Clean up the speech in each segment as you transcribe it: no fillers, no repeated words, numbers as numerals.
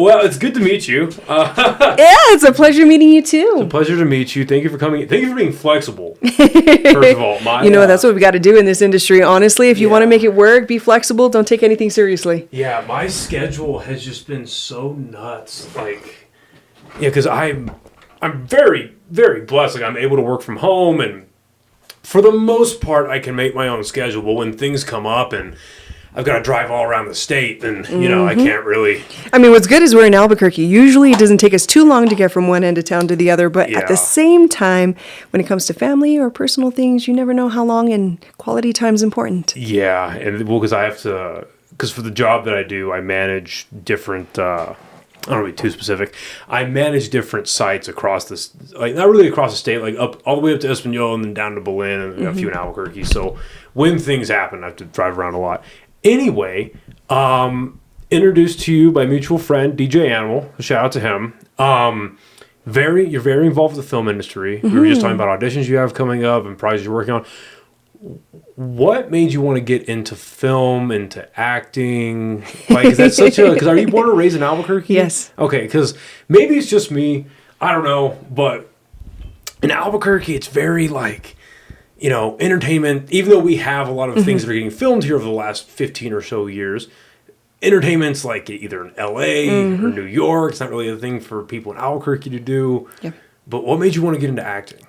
Well, it's good to meet you. Yeah, it's a pleasure meeting you too. It's a pleasure to meet you. Thank you for coming. Thank you for being flexible. First of all, that's what we got to do in this industry. Honestly, if you want to make it work, be flexible. Don't take anything seriously. Yeah, my schedule has just been so nuts. Because I'm very, very blessed. Like, I'm able to work from home, and for the most part, I can make my own schedule. But when things come up and I've got to drive all around the state, and I can't really. I mean, what's good is we're in Albuquerque. Usually, it doesn't take us too long to get from one end of town to the other. But at the same time, when it comes to family or personal things, you never know how long, and quality time is important. Yeah, and because for the job that I do, I manage different. I don't want to be too specific. I manage different sites across this, not really across the state, like up all the way up to Espanol and then down to Belen and a few in Albuquerque. So when things happen, I have to drive around a lot. Anyway, introduced to you by mutual friend DJ Animal. Shout out to him. You're very involved with the film industry. We were just talking about auditions you have coming up and projects you're working on. What made you want to get into film, into acting? Is that because are you born and raised in Albuquerque? Yes. Okay, because maybe it's just me. I don't know, but in Albuquerque, it's very entertainment. Even though we have a lot of things that are getting filmed here over the last 15 or so years, entertainment's like either in LA or New York. It's not really a thing for people in Albuquerque to do. Yeah. But what made you want to get into acting?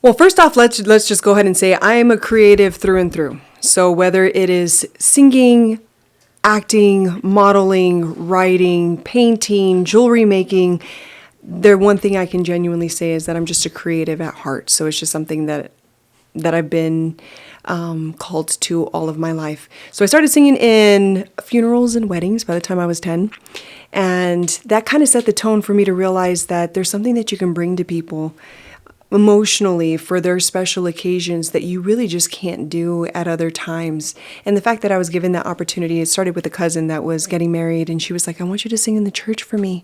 Well, first off, let's just go ahead and say I am a creative through and through. So whether it is singing, acting, modeling, writing, painting, jewelry making, one thing I can genuinely say is that I'm just a creative at heart. So it's just something that I've been called to all of my life. So I started singing in funerals and weddings by the time I was 10. And that kind of set the tone for me to realize that there's something that you can bring to people emotionally for their special occasions that you really just can't do at other times. And the fact that I was given that opportunity, it started with a cousin that was getting married, and she was like, I want you to sing in the church for me.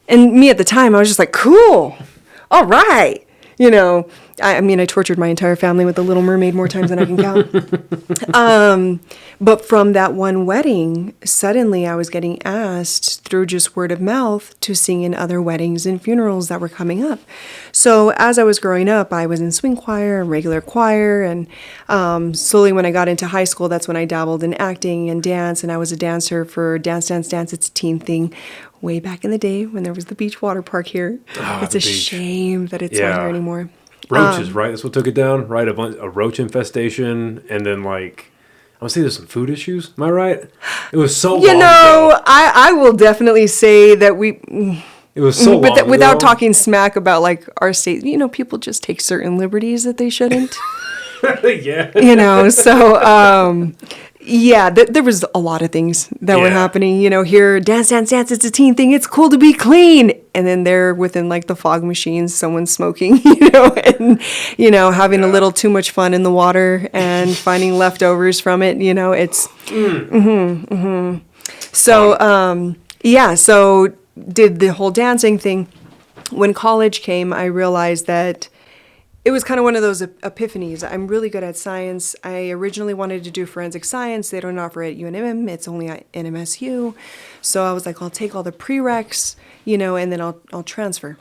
And me at the time, I was just like, cool, all right. I tortured my entire family with The Little Mermaid more times than I can count. But from that one wedding, suddenly I was getting asked through just word of mouth to sing in other weddings and funerals that were coming up. So as I was growing up, I was in swing choir and regular choir. And slowly when I got into high school, that's when I dabbled in acting and dance. And I was a dancer for Dance, Dance, Dance. It's a teen thing. Way back in the day when there was the beach water park here. It's a shame that it's not here anymore. Roaches, right? That's what took it down, right? A roach infestation, and then I want to say there's some food issues. Am I right? It was so long ago. I will definitely say that it was so long ago. Without talking smack about our state, people just take certain liberties that they shouldn't. Yeah. There was a lot of things that were happening. Here, dance, dance, dance, it's a teen thing. It's cool to be clean. And then there within the fog machines, someone's smoking, and, having a little too much fun in the water and finding leftovers from it. It's, So, so did the whole dancing thing. When college came, I realized that it was kind of one of those epiphanies. I'm really good at science. I originally wanted to do forensic science. They don't offer it at UNM. It's only at NMSU. So I was like, I'll take all the prereqs, and then I'll transfer.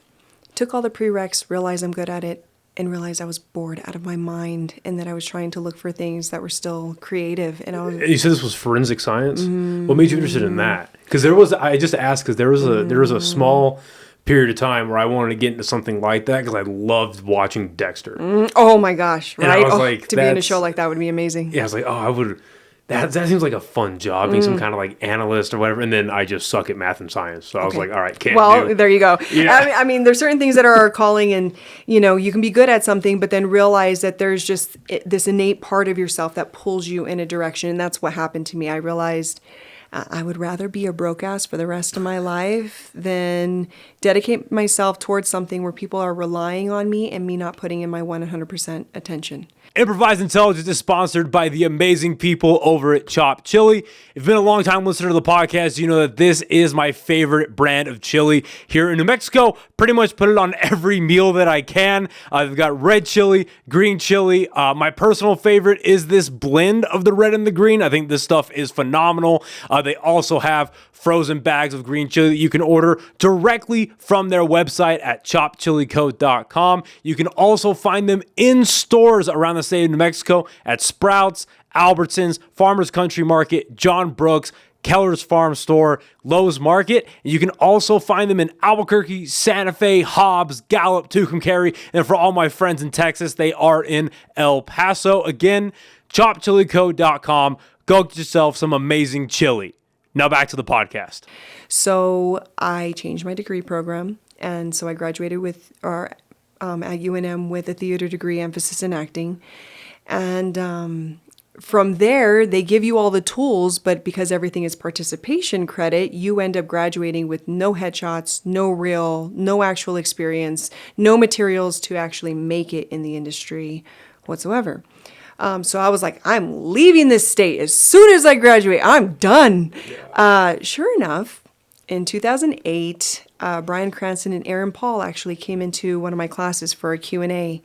Took all the prereqs, realized I'm good at it, and realized I was bored out of my mind, and that I was trying to look for things that were still creative. And you said this was forensic science? What made you interested in that? Because I just asked because there was a small period of time where I wanted to get into something like that because I loved watching Dexter. Oh my gosh! Right? And I was to be in a show like that would be amazing. Yeah, I was like, I would. That seems like a fun job, being some kind of analyst or whatever. And then I just suck at math and science, so I was like, all right, can't. Well, there you go. Yeah. I mean, there's certain things that are our calling, and you can be good at something, but then realize that there's just this innate part of yourself that pulls you in a direction, and that's what happened to me. I realized I would rather be a broke ass for the rest of my life than dedicate myself towards something where people are relying on me and me not putting in my 100% attention. Improvised Intelligence is sponsored by the amazing people over at Chopped Chili. If you've been a long time listener to the podcast, you know that this is my favorite brand of chili here in New Mexico. Pretty much put it on every meal that I can. They've got red chili, green chili. My personal favorite is this blend of the red and the green. I think this stuff is phenomenal. They also have frozen bags of green chili that you can order directly from their website at choppedchilico.com. You can also find them in stores around the state of New Mexico at Sprouts, Albertsons, Farmers Country Market, John Brooks, Keller's Farm Store, Lowe's Market. You can also find them in Albuquerque, Santa Fe, Hobbs, Gallup, Tucumcari, and for all my friends in Texas, they are in El Paso. Again, choppedchilico.com. Go get yourself some amazing chili. Now back to the podcast. So I changed my degree program, and so I graduated with at UNM with a theater degree, emphasis in acting. And from there, they give you all the tools, but because everything is participation credit, you end up graduating with no headshots, no reel, no actual experience, no materials to actually make it in the industry whatsoever. So I was like, I'm leaving this state as soon as I graduate. I'm done. Yeah. Sure enough, in 2008, Brian Cranston and Aaron Paul actually came into one of my classes for a Q&A.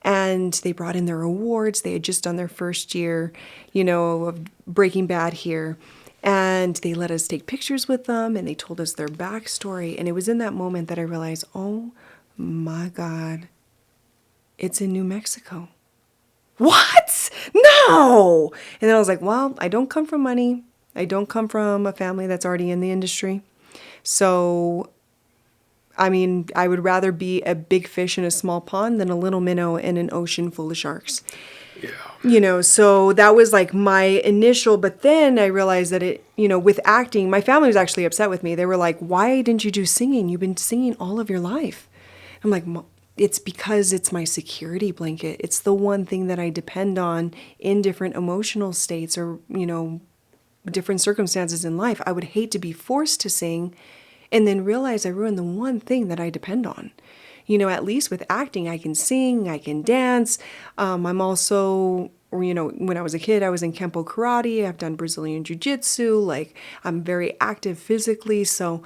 And they brought in their awards. They had just done their first year, of Breaking Bad here. And they let us take pictures with them, and they told us their backstory. And it was in that moment that I realized, oh my God, it's in New Mexico. What? No! And then I was like, well, I don't come from money. I don't come from a family that's already in the industry. So, I mean, I would rather be a big fish in a small pond than a little minnow in an ocean full of sharks. Yeah. So that was like my initial, but then I realized that with acting, my family was actually upset with me. They were like, why didn't you do singing? You've been singing all of your life. I'm like, it's because it's my security blanket. It's the one thing that I depend on in different emotional states or, different circumstances in life. I would hate to be forced to sing and then realize I ruined the one thing that I depend on. At least with acting, I can sing, I can dance. I'm also, when I was a kid, I was in Kempo karate. I've done Brazilian jiu-jitsu. Like, I'm very active physically. So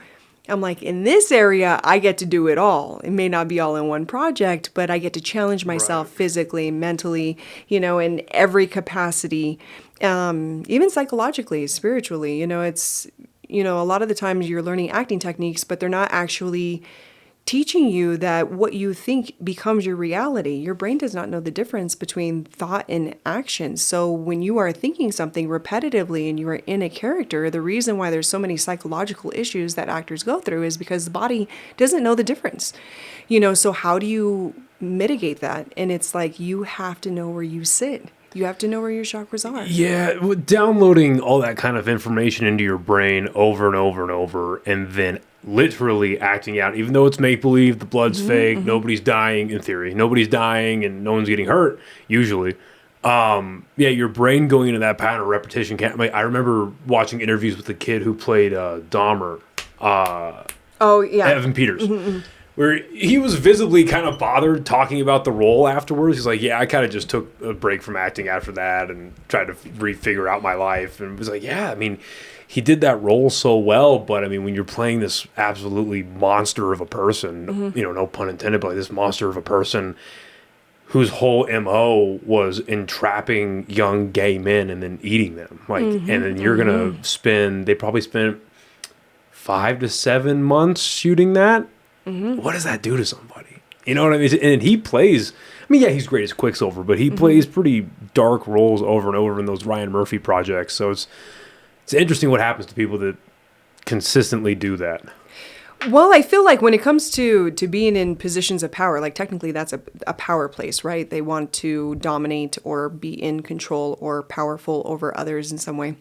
I'm like, in this area, I get to do it all. It may not be all in one project, but I get to challenge myself physically, mentally, in every capacity, even psychologically, spiritually. It's, a lot of the times you're learning acting techniques, but they're not actually teaching you that what you think becomes your reality. Your brain does not know the difference between thought and action. So when you are thinking something repetitively and you are in a character, the reason why there's so many psychological issues that actors go through is because the body doesn't know the difference. So how do you mitigate that? And it's like, you have to know where you sit. You have to know where your chakras are. Yeah, downloading all that kind of information into your brain over and over and over, and then literally acting out, even though it's make-believe, the blood's fake, nobody's dying, in theory. Nobody's dying and no one's getting hurt, usually. Your brain going into that pattern of repetition can't... I remember watching interviews with the kid who played Dahmer. Evan Peters. Where he was visibly kind of bothered talking about the role afterwards. He's like, yeah, I kind of just took a break from acting after that and tried to refigure out my life. And it was like, yeah, I mean, he did that role so well. But, I mean, when you're playing this absolutely monster of a person, no pun intended, but like this monster of a person whose whole MO was entrapping young gay men and then eating them. And then you're going to they probably spent 5 to 7 months shooting that. What does that do to somebody? You know what I mean? And he plays, he's great as Quicksilver, but he plays pretty dark roles over and over in those Ryan Murphy projects. So it's interesting what happens to people that consistently do that. Well, I feel like when it comes to being in positions of power, like technically that's a power place, right? They want to dominate or be in control or powerful over others in some way.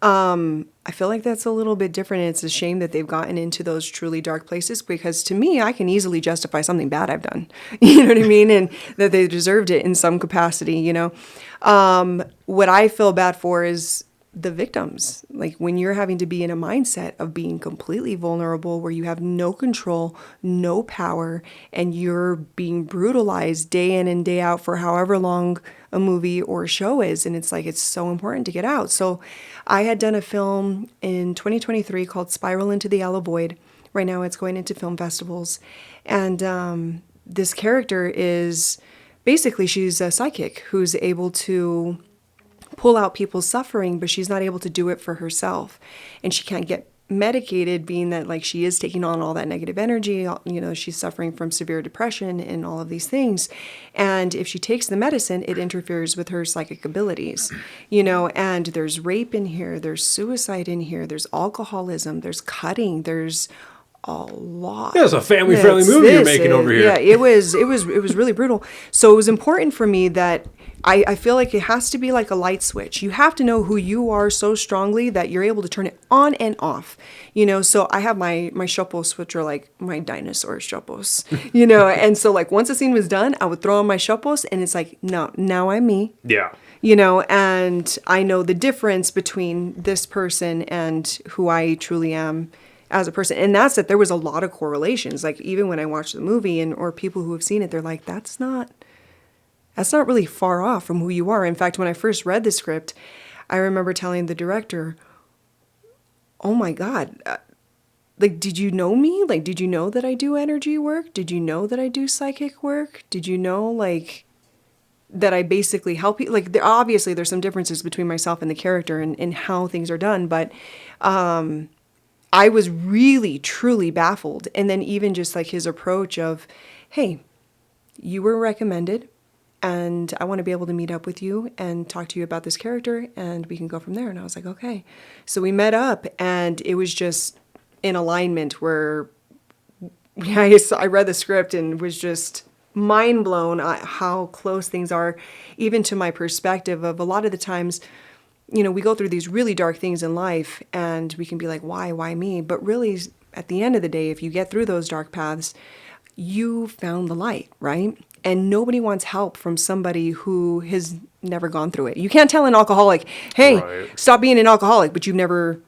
I feel like that's a little bit different. And it's a shame that they've gotten into those truly dark places, because to me, I can easily justify something bad I've done, you know what I mean? And that they deserved it in some capacity, What I feel bad for is the victims. Like when you're having to be in a mindset of being completely vulnerable, where you have no control, no power, and you're being brutalized day in and day out for however long a movie or a show is. And it's like, it's so important to get out. So I had done a film in 2023 called Spiral into the Yellow Void. Right now it's going into film festivals. And this character is basically, she's a psychic who's able to pull out people's suffering, but she's not able to do it for herself. And she can't get medicated, being that like she is taking on all that negative energy. You know, she's suffering from severe depression and all of these things. And if she takes the medicine, it interferes with her psychic abilities, you know, and there's rape in here, there's suicide in here, there's alcoholism, there's cutting, there's a lot. Yeah, it's a family-friendly movie you're making over here. Yeah, it was really brutal. So it was important for me that I feel like it has to be like a light switch. You have to know who you are so strongly that you're able to turn it on and off. You know, so I have my shopos, which are like my dinosaur shopos, you know, and so like once the scene was done, I would throw on my shopos and it's like, no, now I'm me. Yeah. You know, and I know the difference between this person and who I truly am as a person. And that's that there was a lot of correlations. Like even when I watched the movie and or people who have seen it, they're like, that's not really far off from who you are. In fact, when I first read the script, I remember telling the director, oh my God, like, did you know me? Like, did you know that I do energy work? Did you know that I do psychic work? Did you know, like, that I basically help you? Like, obviously there's some differences between myself and the character and how things are done, but I was really, truly baffled. And then even just like his approach of, hey, you were recommended, and I want to be able to meet up with you and talk to you about this character, and we can go from there. And I was like, okay. So we met up, and it was just in alignment where I read the script and was just mind blown at how close things are, even to my perspective of a lot of the times, you know, we go through these really dark things in life and we can be like, why me? But really, at the end of the day, if you get through those dark paths, you found the light, right? And nobody wants help from somebody who has never gone through it. You can't tell an alcoholic, hey, Right. Stop being an alcoholic, but you've never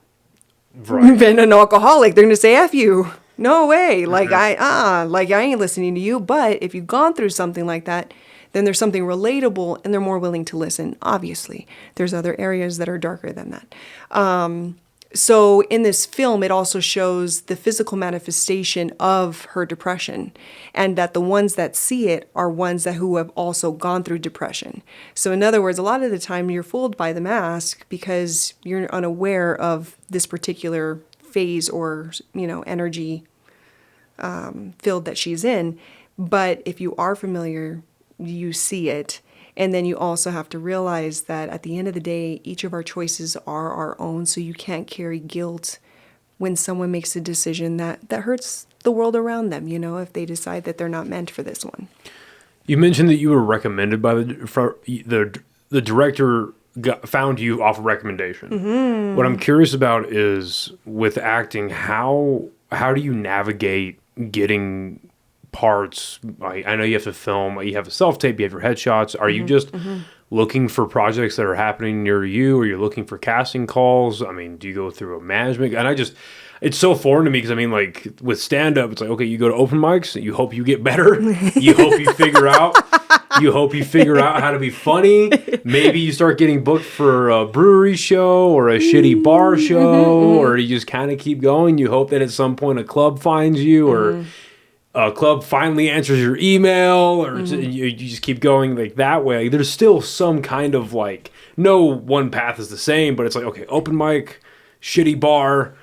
been an alcoholic. They're going to say, F you. No way. Like, I ain't listening to you. But if you've gone through something like that, then there's something relatable and they're more willing to listen. Obviously, there's other areas that are darker than that. So in this film, it also shows the physical manifestation of her depression, and that the ones that see it are ones who have also gone through depression. So in other words, a lot of the time you're fooled by the mask because you're unaware of this particular phase or, you know, energy field that she's in. But if you are familiar, you see it. And then you also have to realize that at the end of the day, each of our choices are our own. So you can't carry guilt when someone makes a decision that hurts the world around them, you know, if they decide that they're not meant for this one. You mentioned that you were recommended by the director found you off of recommendation. Mm-hmm. What I'm curious about is with acting, how do you navigate getting parts? I know you have to film, you have a self-tape, you have your headshots. Are you just looking for projects that are happening near you, or you're looking for casting calls? I mean, do you go through a management? And it's so foreign to me because, I mean, like with stand-up, it's like, okay, you go to open mics, you hope you get better. You hope you figure out how to be funny. Maybe you start getting booked for a brewery show or a shitty bar show, or you just kind of keep going. You hope that at some point a club finds you, or a club finally answers your email, or you just keep going like that way. There's still some kind of like, no one path is the same, but it's like, okay, open mic, shitty bar,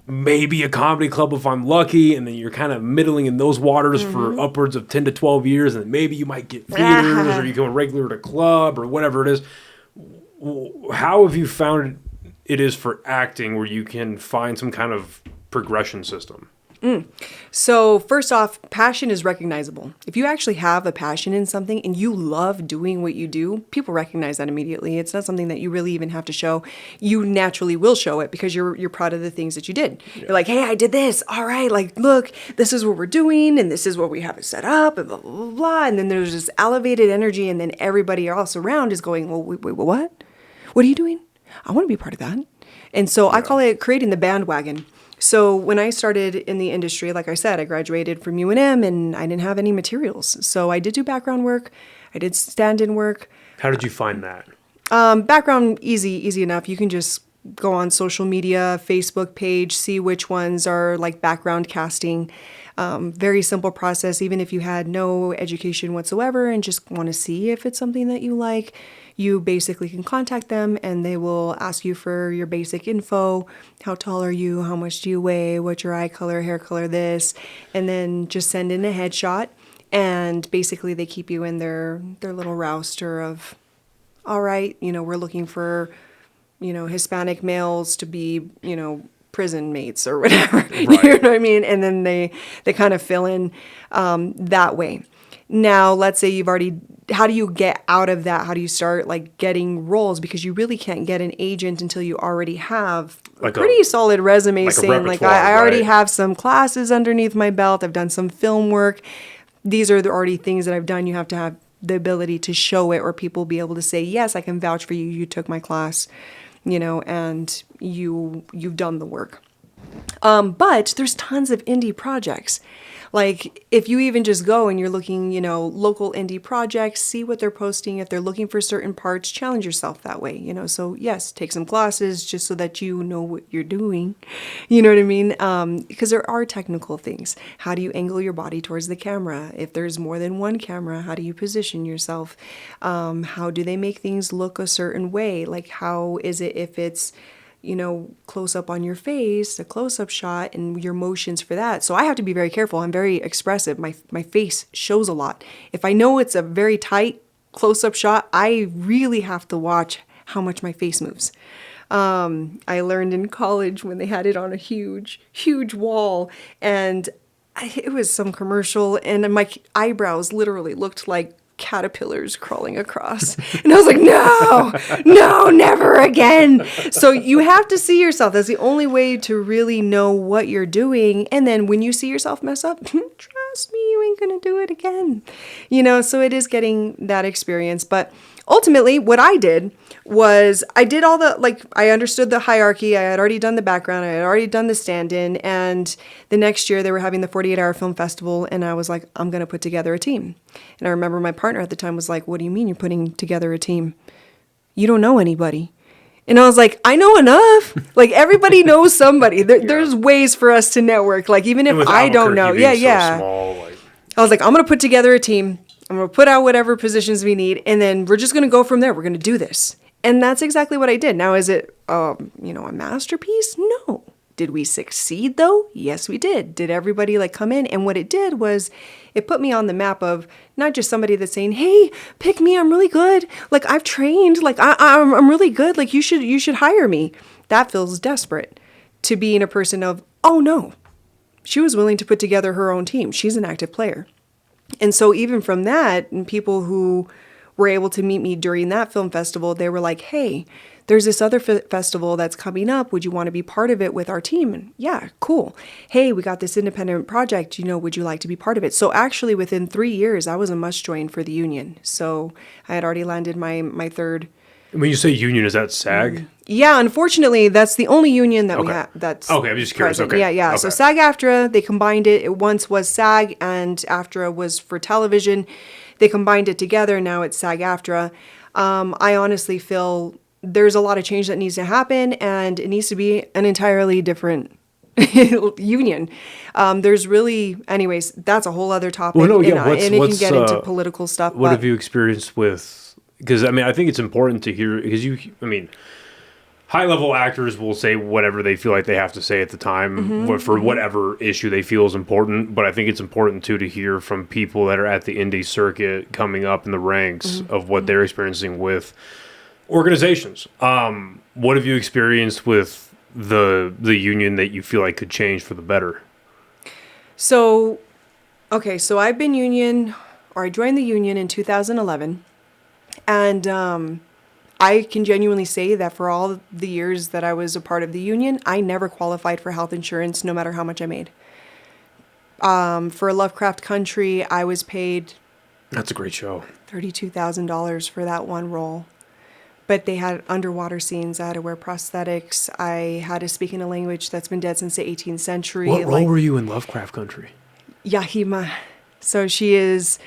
maybe a comedy club if I'm lucky, and then you're kind of middling in those waters for upwards of 10 to 12 years, and maybe you might get theaters, or you go regular at a club, or whatever it is. How have you found it is for acting where you can find some kind of progression system? So first off, passion is recognizable. If you actually have a passion in something and you love doing what you do, people recognize that immediately. It's not something that you really even have to show. You naturally will show it because you're proud of the things that you did. Yeah. You're like, hey, I did this. All right, like, look, this is what we're doing, and this is what we have it set up, and blah, blah, blah, blah. And then there's this elevated energy, and then everybody else around is going, well, wait, what? What are you doing? I want to be part of that. And so I call it creating the bandwagon. So when I started in the industry, like I said, I graduated from UNM and I didn't have any materials. So I did do background work. I did stand-in work. How did you find that? Background, easy enough. You can just go on social media, Facebook page, see which ones are like background casting. Very simple process, even if you had no education whatsoever and just want to see if it's something that you like. You basically can contact them and they will ask you for your basic info. How tall are you? How much do you weigh? What's your eye color, hair color, this? And then just send in a headshot. And basically they keep you in their little roster of, all right, we're looking for, Hispanic males to be, prison mates or whatever. Right. You know what I mean? And then they kind of fill in that way. Now, let's say how do you get out of that? How do you start like getting roles? Because you really can't get an agent until you already have a pretty solid resume saying like, I already have some classes underneath my belt. I've done some film work. These are already things that I've done. You have to have the ability to show it or people be able to say, yes, I can vouch for you. You took my class, and you've done the work. But there's tons of indie projects. Like if you even just go and you're looking, local indie projects, see what they're posting. If they're looking for certain parts, challenge yourself that way, So yes, take some classes just so that you know what you're doing. You know what I mean? Because there are technical things. How do you angle your body towards the camera? If there's more than one camera, how do you position yourself? How do they make things look a certain way? Like how is it if it's close up on your face, a close-up shot, and your motions for that. So I have to be very careful. I'm very expressive. My face shows a lot. If I know it's a very tight close-up shot, I really have to watch how much my face moves. I learned in college when they had it on a huge wall, and it was some commercial, and my eyebrows literally looked like caterpillars crawling across. And I was like, no, never again. So you have to see yourself. That's the only way to really know what you're doing. And then when you see yourself mess up, trust me, you ain't going to do it again. So it is getting that experience. But ultimately, what I did was I did all I understood the hierarchy. I had already done the background. I had already done the stand-in. And the next year they were having the 48-hour film festival. And I was like, I'm going to put together a team. And I remember my partner at the time was like, what do you mean you're putting together a team? You don't know anybody. And I was like, I know enough. Like everybody knows somebody. There's ways for us to network. Like even if I don't know. Yeah. Small, I was like, I'm going to put together a team. I'm going to put out whatever positions we need. And then we're just going to go from there. We're going to do this. And that's exactly what I did. Now, is it, a masterpiece? No. Did we succeed though? Yes, we did. Did everybody come in? And what it did was it put me on the map of not just somebody that's saying, hey, pick me. I'm really good. I've trained, I'm really good. You should hire me. That feels desperate to being a person of, oh no, she was willing to put together her own team. She's an active player. And so even from that, and people who were able to meet me during that film festival, they were like, hey, there's this other festival that's coming up. Would you want to be part of it with our team? And yeah, cool. Hey, we got this independent project. Would you like to be part of it? So actually within 3 years, I was a must join for the union. So I had already landed my third. When you say union, is that SAG? Yeah, unfortunately, that's the only union that we have. That's okay. I'm just curious. Present. Okay. Yeah. Okay. So SAG-AFTRA, they combined it. It once was SAG and AFTRA was for television. They combined it together. Now it's SAG-AFTRA. I honestly feel there's a lot of change that needs to happen, and it needs to be an entirely different union. There's really, anyways, that's a whole other topic. Well, no, yeah. And it can get into political stuff. What have you experienced with? Because I think it's important to hear because high-level actors will say whatever they feel like they have to say at the time for whatever issue they feel is important. But I think it's important, too, to hear from people that are at the indie circuit coming up in the ranks of what they're experiencing with organizations. What have you experienced with the union that you feel like could change for the better? So I've been I joined the union in 2011. And I can genuinely say that for all the years that I was a part of the union, I never qualified for health insurance, no matter how much I made. For Lovecraft Country, I was paid... That's a great show. $32,000 for that one role. But they had underwater scenes. I had to wear prosthetics. I had to speak in a language that's been dead since the 18th century. What role were you in Lovecraft Country? Yahima. So she is,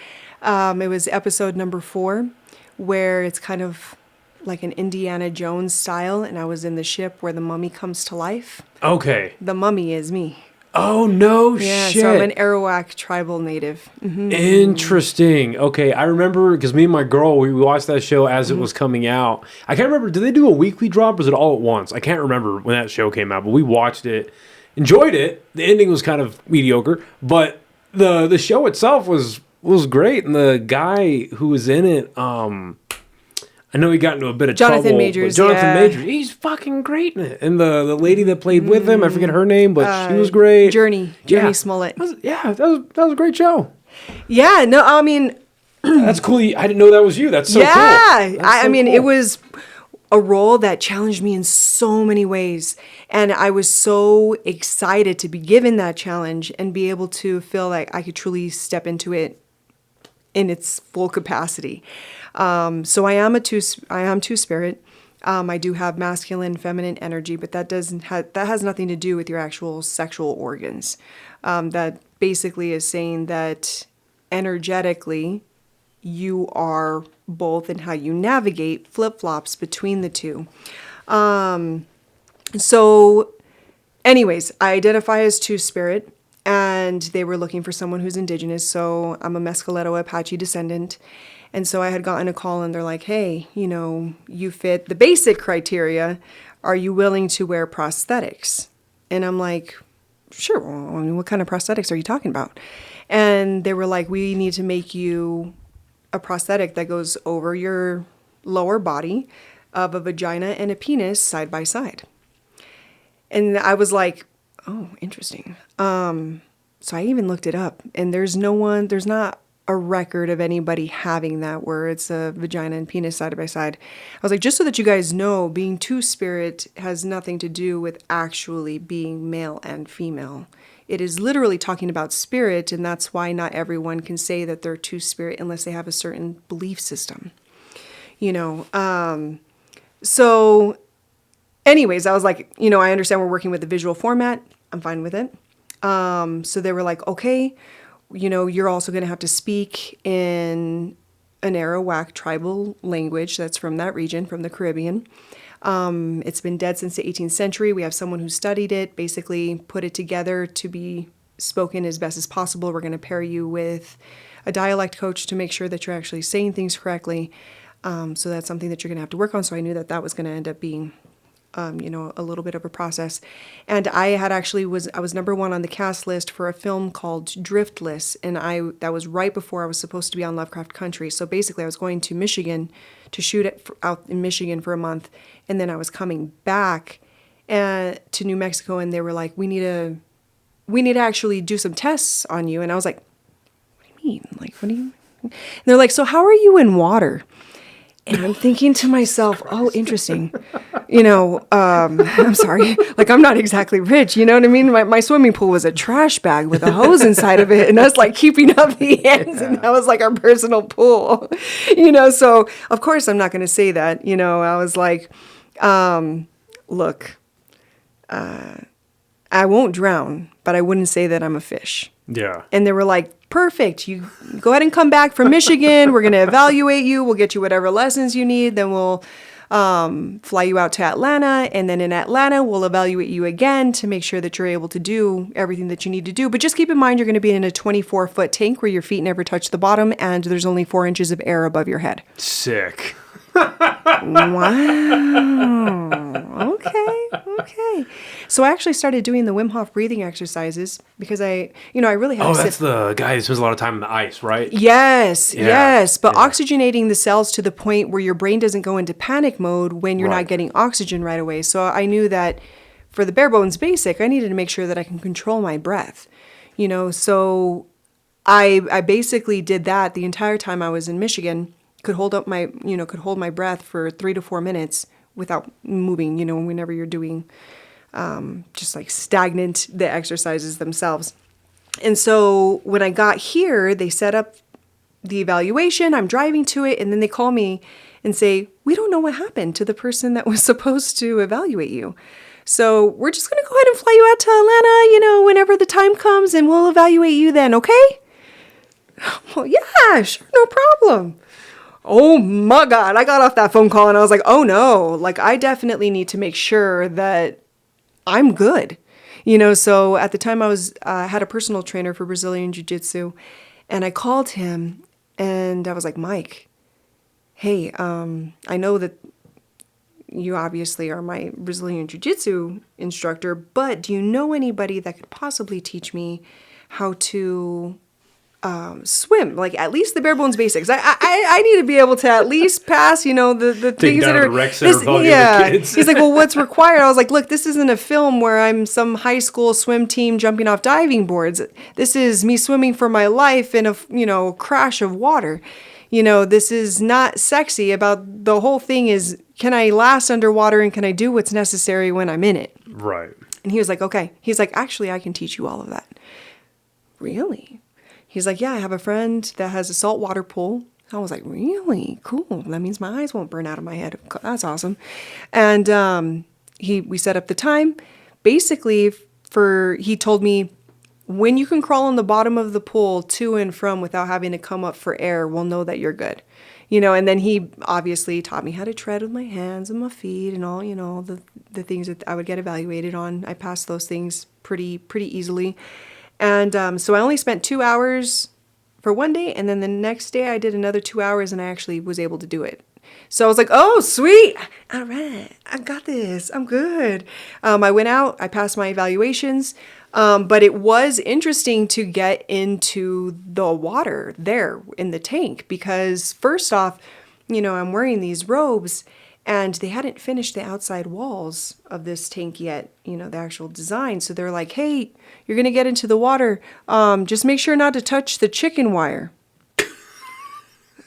it was episode number 4, where it's kind of like an Indiana Jones style, and I was in the ship where the mummy comes to life. Okay. The mummy is me. Oh, no shit. Yeah, so I'm an Arawak tribal native. Mm-hmm. Interesting. Okay, I remember, because me and my girl, we watched that show as it was coming out. I can't remember, did they do a weekly drop, or was it all at once? I can't remember when that show came out, but we watched it, enjoyed it. The ending was kind of mediocre, but the show itself was great, and the guy who was in it, I know he got into a bit of Jonathan trouble. Majors, Jonathan yeah. Majors, he's fucking great in it. And the lady that played with him, I forget her name, but she was great. Journey Smollett. That was a great show. Yeah, no, I mean, That's cool. I didn't know that was you. That's so cool. yeah. That's I so mean, cool. it was a role that challenged me in so many ways. And I was so excited to be given that challenge and be able to feel like I could truly step into it in its full capacity. So I am two-spirit. I do have masculine, feminine energy, but that has nothing to do with your actual sexual organs. That basically is saying that energetically, you are both, and how you navigate flip-flops between the two. So anyways, I identify as two-spirit, and they were looking for someone who's indigenous, so I'm a Mescaleto Apache descendant. And so I had gotten a call, and they're like, hey, you fit the basic criteria. Are you willing to wear prosthetics? And I'm like, sure. Well, I mean, what kind of prosthetics are you talking about? And they were like, we need to make you a prosthetic that goes over your lower body of a vagina and a penis side by side. And I was like, oh, interesting. So I even looked it up, and there's not a record of anybody having that where it's a vagina and penis side by side. I was like, just so that you guys know, being two-spirit has nothing to do with actually being male and female. It is literally talking about spirit, and that's why not everyone can say that they're two-spirit unless they have a certain belief system. So anyways, I was like, I understand we're working with the visual format. I'm fine with it. So they were like, okay, you're also going to have to speak in an Arawak tribal language that's from that region, from the Caribbean. It's been dead since the 18th century. We have someone who studied it, basically put it together to be spoken as best as possible. We're going to pair you with a dialect coach to make sure that you're actually saying things correctly. So that's something that you're going to have to work on. So I knew that was going to end up being a little bit of a process. And I was number 1 on the cast list for a film called Driftless. And that was right before I was supposed to be on Lovecraft Country. So basically I was going to Michigan to shoot it out in Michigan for a month. And then I was coming back to New Mexico, and they were like, we need to actually do some tests on you. And I was like, what do you mean? Like, what do you, and they're like, so how are you in water? And I'm thinking to myself, oh, interesting. I'm sorry. Like, I'm not exactly rich. You know what I mean? My swimming pool was a trash bag with a hose inside of it. And us like keeping up the ends. And that was like our personal pool. So of course I'm not going to say that. I was like, look, I won't drown, but I wouldn't say that I'm a fish. Yeah. And they were like, perfect. You go ahead and come back from Michigan. We're going to evaluate you. We'll get you whatever lessons you need. Then we'll fly you out to Atlanta. And then in Atlanta, we'll evaluate you again to make sure that you're able to do everything that you need to do. But just keep in mind, you're going to be in a 24-foot tank where your feet never touch the bottom and there's only 4 inches of air above your head. Sick. Wow. Okay. So I actually started doing the Wim Hof breathing exercises because I really had to that's the guy who spends a lot of time in the ice, right? Yes. But Yeah. oxygenating the cells to the point where your brain doesn't go into panic mode when you're Right. not getting oxygen right away. So I knew that for the bare bones basic, I needed to make sure that I can control my breath. So I basically did that the entire time I was in Michigan. Could hold my breath for 3 to 4 minutes without moving, whenever you're doing just like stagnant, the exercises themselves. And so when I got here, they set up the evaluation, I'm driving to it, and then they call me and say, we don't know what happened to the person that was supposed to evaluate you. So we're just going to go ahead and fly you out to Atlanta, whenever the time comes, and we'll evaluate you then, okay? Well, yeah, sure, no problem. Oh my God, I got off that phone call and I was like, oh no, like I definitely need to make sure that I'm good. So at the time I had a personal trainer for Brazilian Jiu-Jitsu, and I called him and I was like, Mike, hey, I know that you obviously are my Brazilian Jiu-Jitsu instructor, but do you know anybody that could possibly teach me how to swim, like at least the bare bones basics? I need to be able to at least pass, the things that are. The rec center with all the other kids. He's like, well, what's required? I was like, look, this isn't a film where I'm some high school swim team jumping off diving boards. This is me swimming for my life in a crash of water. This is not sexy. About the whole thing is, can I last underwater and can I do what's necessary when I'm in it? Right. And he was like, okay. He's like, actually, I can teach you all of that. Really? He's like, yeah, I have a friend that has a saltwater pool. I was like, really? Cool. That means my eyes won't burn out of my head. That's awesome. And we set up the time. Basically, he told me, when you can crawl on the bottom of the pool to and from without having to come up for air, we'll know that you're good. And then he obviously taught me how to tread with my hands and my feet and all, the things that I would get evaluated on. I passed those things pretty easily. And so I only spent 2 hours for one day, and then the next day I did another 2 hours, and I actually was able to do it. So I was like, oh, sweet. All right. I got this. I'm good. I went out. I passed my evaluations. But it was interesting to get into the water there in the tank because first off, I'm wearing these robes and they hadn't finished the outside walls of this tank yet, the actual design. So they're like, hey, you're going to get into the water. Just make sure not to touch the chicken wire.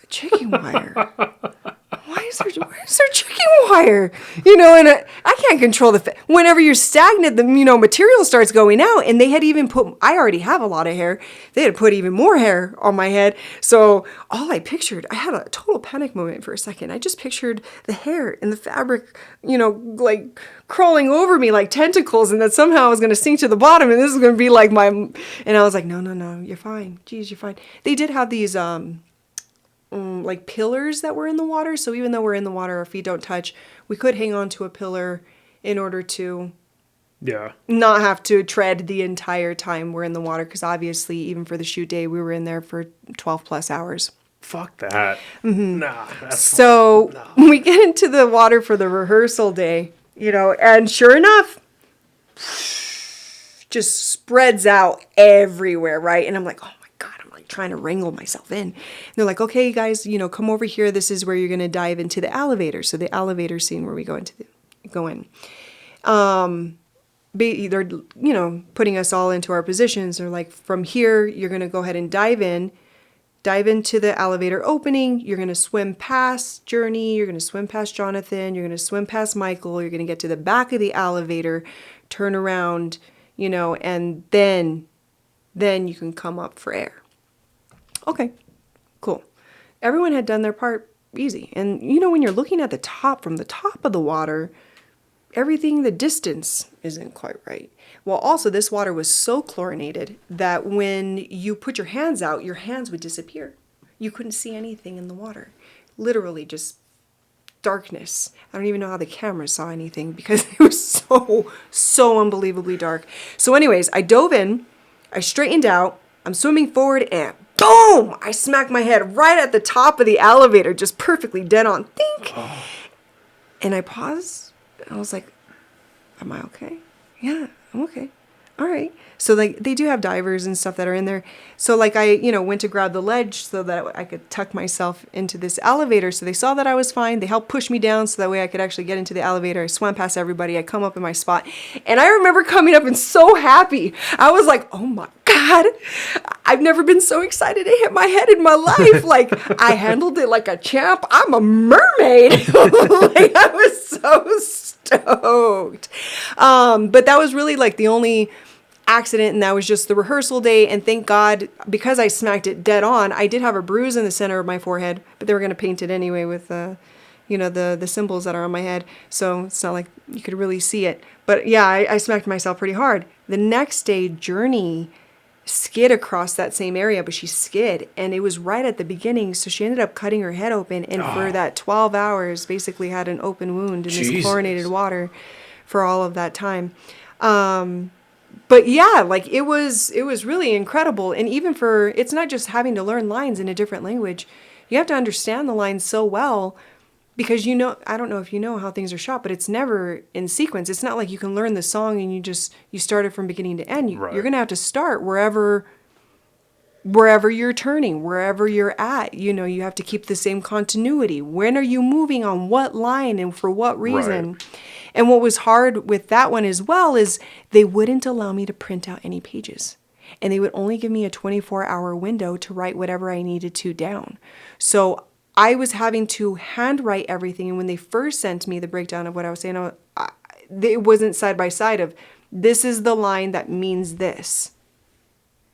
Chicken wire? Why is there chicken wire? And I can't control whenever you're stagnant, the, material starts going out, and they had even I already have a lot of hair. They had put even more hair on my head. So all I pictured, I had a total panic moment for a second. I just pictured the hair and the fabric, like crawling over me like tentacles, and that somehow I was going to sink to the bottom, and this is going to be like and I was like, no, you're fine. Geez, you're fine. They did have these, like pillars that were in the water. So even though we're in the water, our feet don't touch, we could hang on to a pillar in order to not have to tread the entire time we're in the water. Because obviously, even for the shoot day, we were in there for 12 plus hours. Fuck that. Mm-hmm. Nah. We get into the water for the rehearsal day, and sure enough, just spreads out everywhere, right? And I'm like, oh my God, I'm like trying to wrangle myself in. And they're like, okay, guys, come over here. This is where you're going to dive into the elevator. So the elevator scene where we go in. They're, putting us all into our positions. They're like, from here, you're going to go ahead and dive into the elevator opening. You're going to swim past Journey. You're going to swim past Jonathan. You're going to swim past Michael. You're going to get to the back of the elevator, turn around, and then you can come up for air. Okay, cool. Everyone had done their part easy. And, when you're looking at the top, from the top of the water, everything, the distance isn't quite right. Well, also, this water was so chlorinated that when you put your hands out, your hands would disappear. You couldn't see anything in the water. Literally just darkness. I don't even know how the camera saw anything because it was so unbelievably dark. So anyways, I dove in, I straightened out, I'm swimming forward, and boom! I smacked my head right at the top of the elevator, just perfectly dead on. Think! Oh. And I paused, and I was like, am I okay? Yeah, I'm okay. All right. So like they do have divers and stuff that are in there. So like I, went to grab the ledge so that I could tuck myself into this elevator. So they saw that I was fine. They helped push me down so that way I could actually get into the elevator. I swam past everybody. I come up in my spot. And I remember coming up and so happy. I was like, oh my God, I've never been so excited to hit my head in my life. Like I handled it like a champ. I'm a mermaid. Like I was so stoked. But that was really like the only accident, and that was just the rehearsal day. And thank God, because I smacked it dead on, I did have a bruise in the center of my forehead, but they were going to paint it anyway with the symbols that are on my head. So it's not like you could really see it. But yeah, I smacked myself pretty hard. The next day, Journey skid across that same area, but she skid, and it was right at the beginning, so she ended up cutting her head open, and for that 12 hours basically had an open wound in this chlorinated water for all of that time. But yeah, like it was really incredible. And even it's not just having to learn lines in a different language, you have to understand the lines so well, because I don't know if you know how things are shot, but it's never in sequence. It's not like you can learn the song and you start it from beginning to end. You're going to have to start wherever you're turning, wherever you're at. You have to keep the same continuity. When are you moving on what line and for what reason? Right. And what was hard with that one as well is they wouldn't allow me to print out any pages. And they would only give me a 24-hour window to write whatever I needed to down. So I was having to handwrite everything. And when they first sent me the breakdown of what I was saying, it wasn't side by side of this is the line that means this.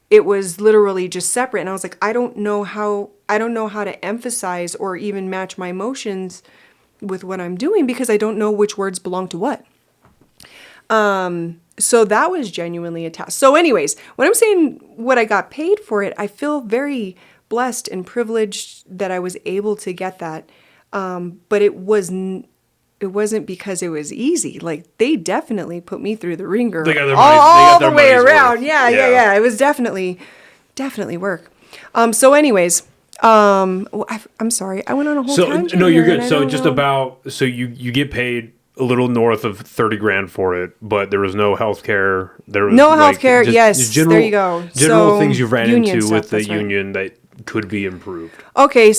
It was literally just separate. And I was like, I don't know how to emphasize or even match my emotions with what I'm doing, because I don't know which words belong to what. So that was genuinely a task. So anyways, when I'm saying what I got paid for it, I feel very blessed and privileged that I was able to get that. But it wasn't because it was easy. Like, they definitely put me through the ringer all the way around. Yeah. It was definitely work. So anyways, I'm sorry. I went on a whole tangent. No, you're good. So just so you get paid a little north of $30,000 for it, but there was no healthcare. There was no healthcare. Yes, there you go. General things you've ran into with the union that could be improved. Okay,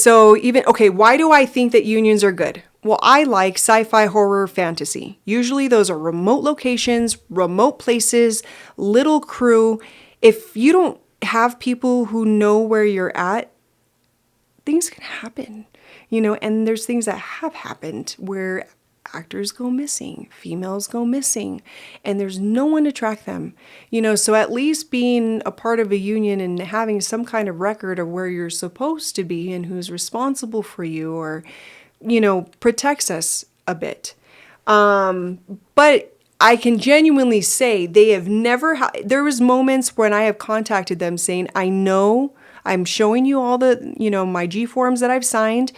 why do I think that unions are good? Well, I like sci-fi, horror, fantasy. Usually those are remote locations, remote places, little crew. If you don't have people who know where you're at, things can happen, and there's things that have happened where actors go missing, females go missing, and there's no one to track them, so at least being a part of a union and having some kind of record of where you're supposed to be and who's responsible for you, or, protects us a bit. But I can genuinely say they have never there was moments when I have contacted them saying, I know I'm showing you all the, my G forms that I've signed.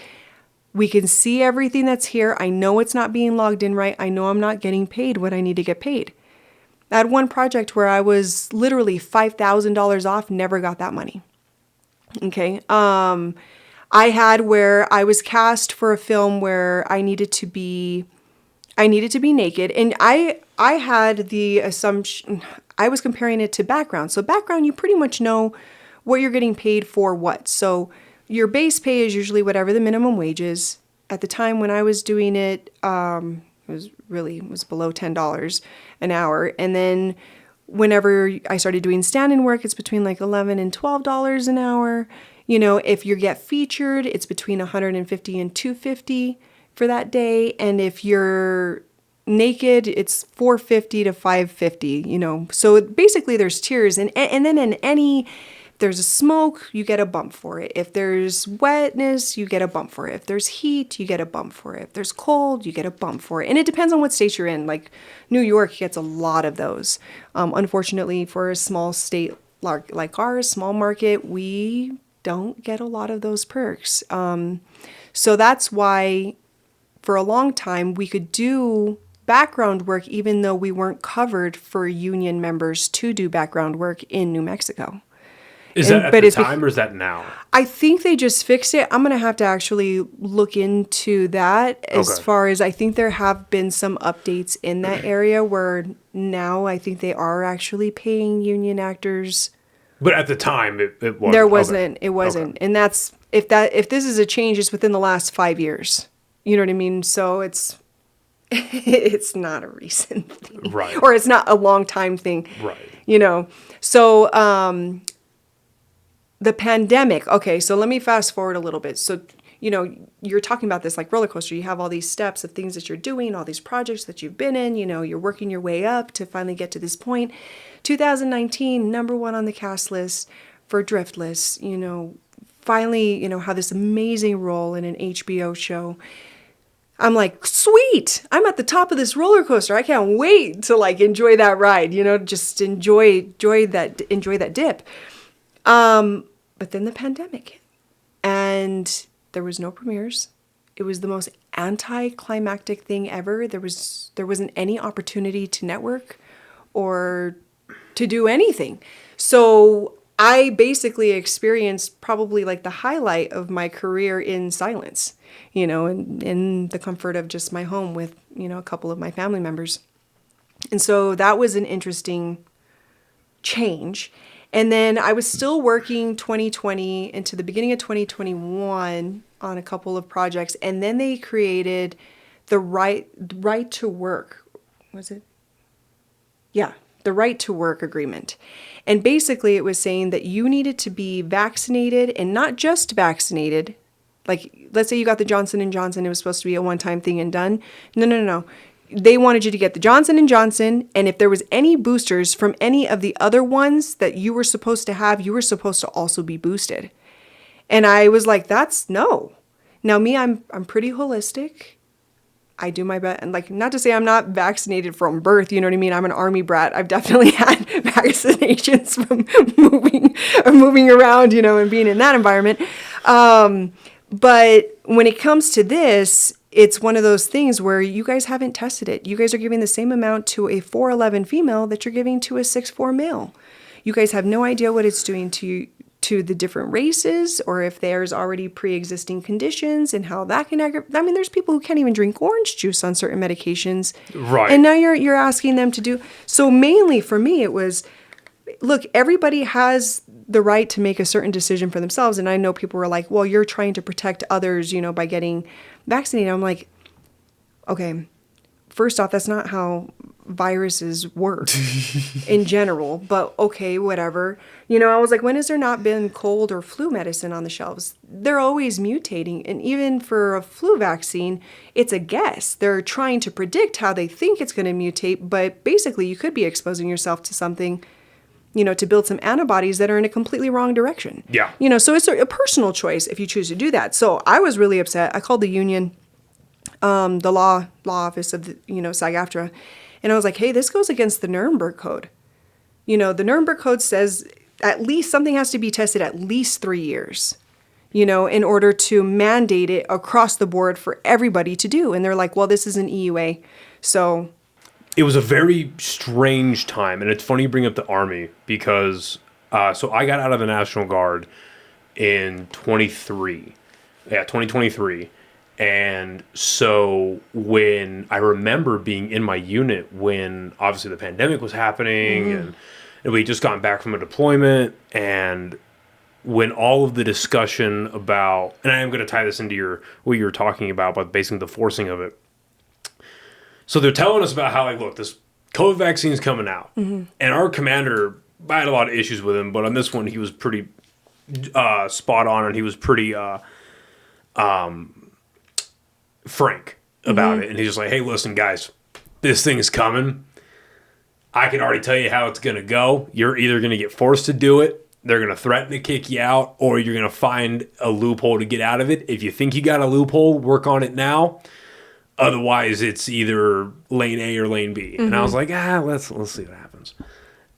We can see everything that's here. I know it's not being logged in right. I know I'm not getting paid what I need to get paid. I had one project where I was literally $5,000 off, never got that money. Okay. I had where I was cast for a film where I needed to be naked. And I had the assumption, I was comparing it to background. So background, you pretty much know what you're getting paid for what. So your base pay is usually whatever the minimum wage is. At the time when I was doing it, it was below $10 an hour. And then whenever I started doing stand-in work, it's between like $11 and $12 an hour. If you get featured, it's between $150 and $250 for that day. And if you're naked, it's $450 to $550, So basically there's tiers. And then if there's a smoke, you get a bump for it. If there's wetness, you get a bump for it. If there's heat, you get a bump for it. If there's cold, you get a bump for it. And it depends on what state you're in. Like New York gets a lot of those. Unfortunately, for a small state like ours, small market, we don't get a lot of those perks. So that's why for a long time we could do background work even though we weren't covered for union members to do background work in New Mexico. Is that at the time or is that now? I think they just fixed it. I'm going to have to actually look into that as far as I think there have been some updates in that area where now I think they are actually paying union actors. But at the time it wasn't. There wasn't. Okay. It wasn't. Okay. And that's if this is a change, it's within the last 5 years. You know what I mean? So it's not a recent thing. Right. Or it's not a long time thing. Right. So the pandemic. Okay, so let me fast forward a little bit. So, you're talking about this like roller coaster. You have all these steps of things that you're doing, all these projects that you've been in, you're working your way up to finally get to this point. 2019, number 1 on the cast list for Driftless, finally, have this amazing role in an HBO show. I'm like, sweet, I'm at the top of this roller coaster. I can't wait to like enjoy that ride, you know, just enjoy that dip. But then the pandemic hit, and there was no premieres. It was the most anticlimactic thing ever. There wasn't any opportunity to network or to do anything. So I basically experienced probably like the highlight of my career in silence, you know, in the comfort of just my home with, you know, a couple of my family members. And so that was an interesting change. And then I was still working 2020 into the beginning of 2021 on a couple of projects. And then they created the right to work. Was it? Yeah, the right to work agreement. And basically it was saying that you needed to be vaccinated, and not just vaccinated. Like, let's say you got the Johnson & Johnson, it was supposed to be a one-time thing and done. No. They wanted you to get the Johnson & Johnson, and if there was any boosters from any of the other ones that you were supposed to have, you were supposed to also be boosted. And I was like, that's no. Now me, I'm pretty holistic. I do my best, and like, not to say I'm not vaccinated from birth, you know what I mean? I'm an Army brat. I've definitely had vaccinations from moving around, you know, and being in that environment. But when it comes to this, it's one of those things where you guys haven't tested it. You guys are giving the same amount to a 4'11" female that you're giving to a 6'4" male. You guys have no idea what it's doing to the different races, or if there's already pre-existing conditions and how that can aggravate. I mean, there's people who can't even drink orange juice on certain medications. Right. And now you're asking them to do. So mainly for me, it was, look, everybody has the right to make a certain decision for themselves. And I know people were like, well, you're trying to protect others, you know, by getting vaccinated. I'm like, okay, first off, that's not how viruses work in general, but okay, whatever. You know, I was like, when has there not been cold or flu medicine on the shelves? They're always mutating. And even for a flu vaccine, it's a guess. They're trying to predict how they think it's going to mutate, but basically you could be exposing yourself to something, you know, to build some antibodies that are in a completely wrong direction. Yeah. You know, so it's a personal choice if you choose to do that. So I was really upset. I called the union, the law office of the, you know, SAG-AFTRA. And I was like, hey, this goes against the Nuremberg Code. You know, the Nuremberg Code says at least something has to be tested at least 3 years, you know, in order to mandate it across the board for everybody to do. And they're like, well, this is an EUA. So it was a very strange time. And it's funny you bring up the Army because, so I got out of the National Guard in 2023. And so when I remember being in my unit when obviously the pandemic was happening and we just gotten back from a deployment, and when all of the discussion about, and I am going to tie this into what you were talking about basically the forcing of it. So they're telling us about how, like, look, this COVID vaccine is coming out. And our commander, I had a lot of issues with him, but on this one he was pretty spot on, and he was pretty frank about it. And he's just like, hey, listen, guys, this thing is coming. I can already tell you how it's going to go. You're either going to get forced to do it, they're going to threaten to kick you out, or you're going to find a loophole to get out of it. If you think you got a loophole, work on it now. Otherwise, it's either lane A or lane B. And I was like, let's see what happens.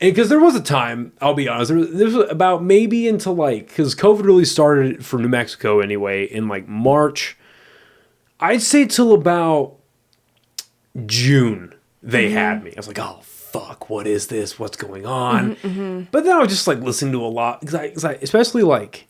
And because there was a time, I'll be honest, there was about maybe until like, because COVID really started for New Mexico anyway, in like March. I'd say till about June, they had me. I was like, oh, fuck, what is this? What's going on? But then I was just like listening to a lot, because I, especially like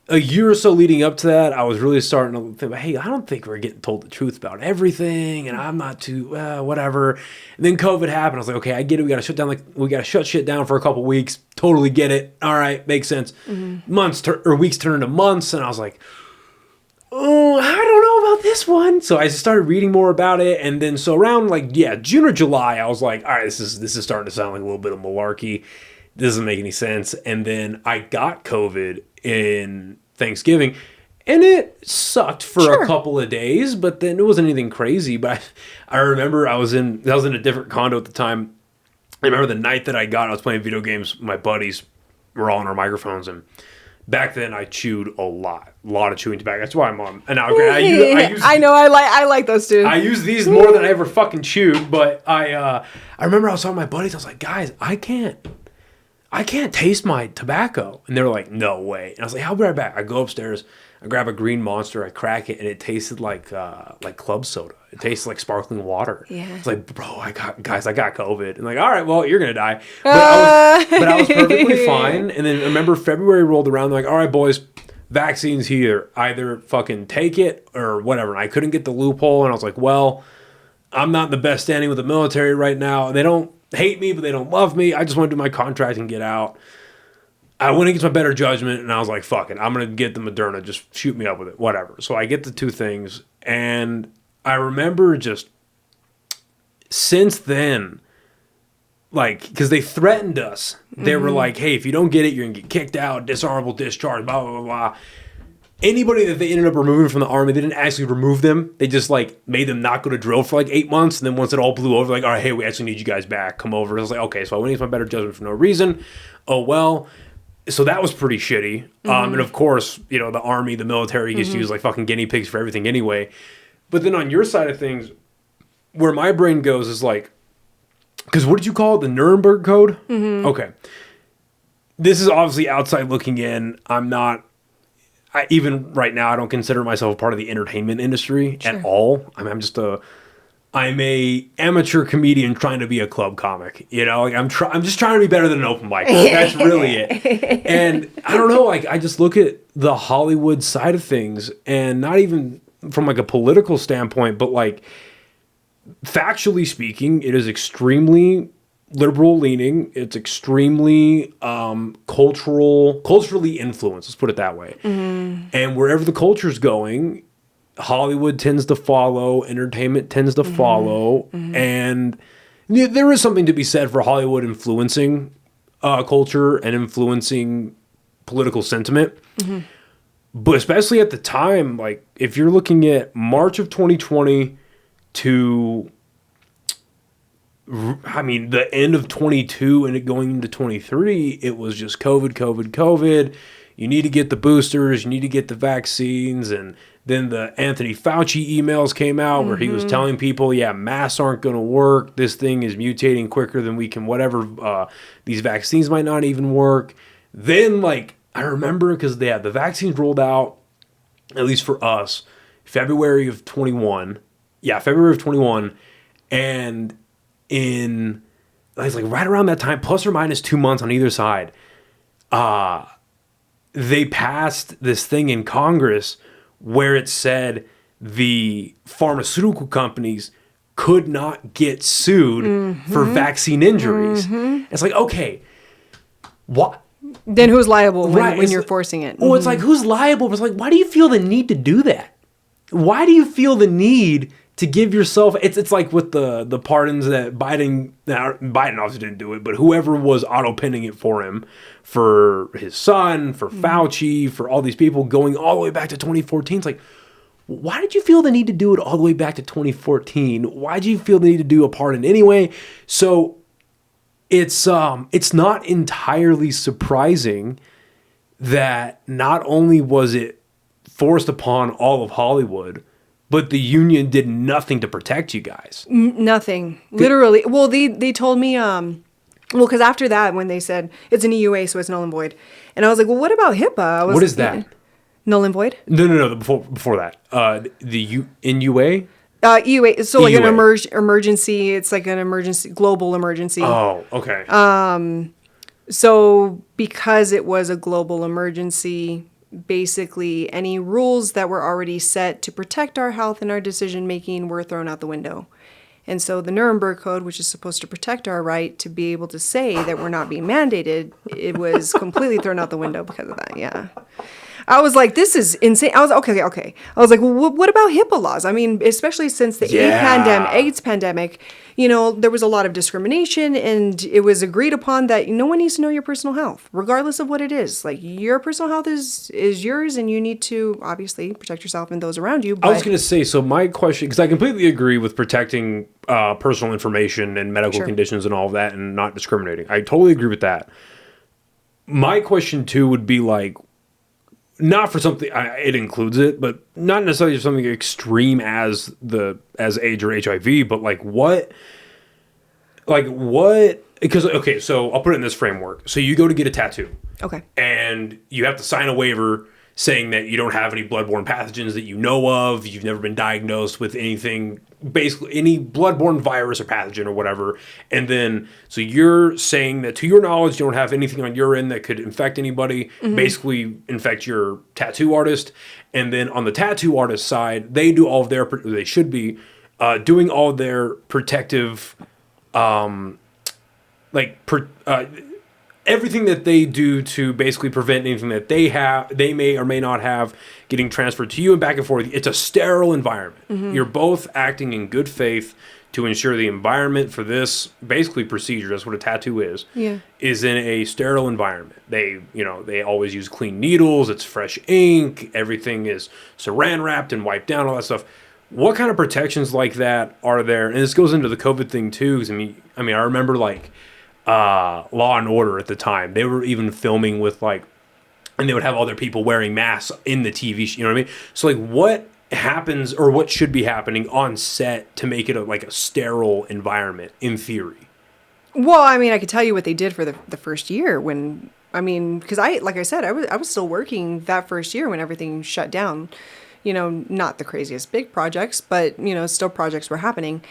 a year or so leading up to that, I was really starting to think, hey, I don't think we're getting told the truth about everything, and I'm not too, whatever. And then COVID happened. I was like, okay, I get it. We got to shut shit down for a couple weeks. Totally get it. All right, makes sense. Weeks turn into months, and I was like, oh, I don't know about this one. So I just started reading more about it, and then so around June or July, I was like, all right, this is starting to sound like a little bit of malarkey. This doesn't make any sense. And then I got COVID in Thanksgiving, and it sucked for a couple of days, but then it wasn't anything crazy. But I remember I was in a different condo at the time. I remember the night that I was playing video games. My buddies were all on our microphones, and Back then, I chewed a lot of chewing tobacco. That's why I'm on. And now, I like those too. I use these more than I ever fucking chewed. But I remember I was talking to my buddies. I was like, guys, I can't taste my tobacco. And they were like, no way. And I was like, I'll be right back. I go upstairs. I grab a green Monster, I crack it, and it tasted like club soda. It tasted like sparkling water. Yeah. It's like, bro, I got COVID. And like, all right, well, you're gonna die. But I was perfectly fine. And then I remember February rolled around. They're like, all right, boys, vaccines here. Either fucking take it or whatever. And I couldn't get the loophole, and I was like, well, I'm not in the best standing with the military right now. They don't hate me, but they don't love me. I just want to do my contract and get out. I went against my better judgment, and I was like, fuck it. I'm going to get the Moderna. Just shoot me up with it. Whatever. So I get the two things, and I remember just since then, like, because they threatened us. They were like, hey, if you don't get it, you're going to get kicked out, dishonorable discharge, blah, blah, blah, blah. Anybody that they ended up removing from the army, they didn't actually remove them. They just, like, made them not go to drill for, like, 8 months. And then once it all blew over, like, all right, hey, we actually need you guys back. Come over. And I was like, okay, so I went against my better judgment for no reason. Oh, well. So that was pretty shitty. And of course, you know, the army, the military gets used like fucking guinea pigs for everything anyway. But then on your side of things, where my brain goes is like, because what did you call it? The Nuremberg Code? Okay. This is obviously outside looking in. Even right now, I don't consider myself a part of the entertainment industry at all. I mean, I'm a amateur comedian trying to be a club comic. You know, like I'm just trying to be better than an open mic. That's really it. And I don't know, like I just look at the Hollywood side of things, and not even from like a political standpoint, but like factually speaking, it is extremely liberal leaning. It's extremely culturally influenced. Let's put it that way. And wherever the culture's going, Hollywood tends to follow, entertainment tends to follow, and there is something to be said for Hollywood influencing culture and influencing political sentiment. But especially at the time, like if you're looking at March of 2020 to, I mean, the end of 22 and it going into 23, it was just COVID. You need to get the boosters, you need to get the vaccines, and then the Anthony Fauci emails came out where he was telling people, yeah, masks aren't going to work. This thing is mutating quicker than we can, whatever. These vaccines might not even work. Then, like, I remember because the vaccines rolled out, at least for us, February of 21. Yeah, February of 21. And in, it's like right around that time, plus or minus 2 months on either side, they passed this thing in Congress where it said the pharmaceutical companies could not get sued for vaccine injuries. It's like, okay, what? Then who's liable when you're forcing it? Well, it's like, who's liable? But it's like, why do you feel the need to do that? Why do you feel the need to give yourself... It's like with the pardons that Biden obviously didn't do it, but whoever was auto-pinning it for him, for his son, for Fauci, for all these people going all the way back to 2014. It's like, why did you feel the need to do it all the way back to 2014? Why did you feel the need to do a pardon anyway? So it's not entirely surprising that not only was it forced upon all of Hollywood, but the union did nothing to protect you guys. Nothing. Literally. Well, they told me... because after that, when they said it's an EUA, so it's null and void, and I was like, well, what about HIPAA? What is that? Null and void? No. Before that, in UA. EUA. So like EUA. an emergency. It's like an emergency, global emergency. Oh, okay. So because it was a global emergency, basically any rules that were already set to protect our health and our decision making were thrown out the window. And so the Nuremberg Code, which is supposed to protect our right to be able to say that we're not being mandated, it was completely thrown out the window because of that. Yeah. I was like, this is insane. I was okay. I was like, well, what about HIPAA laws? I mean, especially since the AIDS pandemic, you know, there was a lot of discrimination, and it was agreed upon that no one needs to know your personal health, regardless of what it is. Like, your personal health is yours, and you need to obviously protect yourself and those around you. But... I was going to say, so my question, because I completely agree with protecting personal information and medical conditions and all of that, and not discriminating. I totally agree with that. My question too would be like, not for something, it includes it, but not necessarily something extreme as AIDS or HIV, but what, because, okay, so I'll put it in this framework. So you go to get a tattoo. Okay. And you have to sign a waiver saying that you don't have any bloodborne pathogens that you know of. You've never been diagnosed with anything, basically any bloodborne virus or pathogen or whatever. And then, so you're saying that to your knowledge, you don't have anything on your end that could infect anybody, basically infect your tattoo artist. And then on the tattoo artist side, they do all of they should be doing all of their protective, everything that they do to basically prevent anything that they may or may not have getting transferred to you and back and forth. It's a sterile environment. You're both acting in good faith to ensure the environment for this basically procedure, that's what a tattoo is, is in a sterile environment. They always use clean needles, it's fresh ink, everything is saran wrapped and wiped down, all that stuff. What kind of protections like that are there? And this goes into the COVID thing too, because I remember Law and Order at the time. They were even filming with and they would have other people wearing masks in the TV show, you know what I mean? So what happens or what should be happening on set to make it a sterile environment in theory? Well, I could tell you what they did for the first year when, because like I said, I was still working that first year when everything shut down. Not the craziest big projects, but, still projects were happening.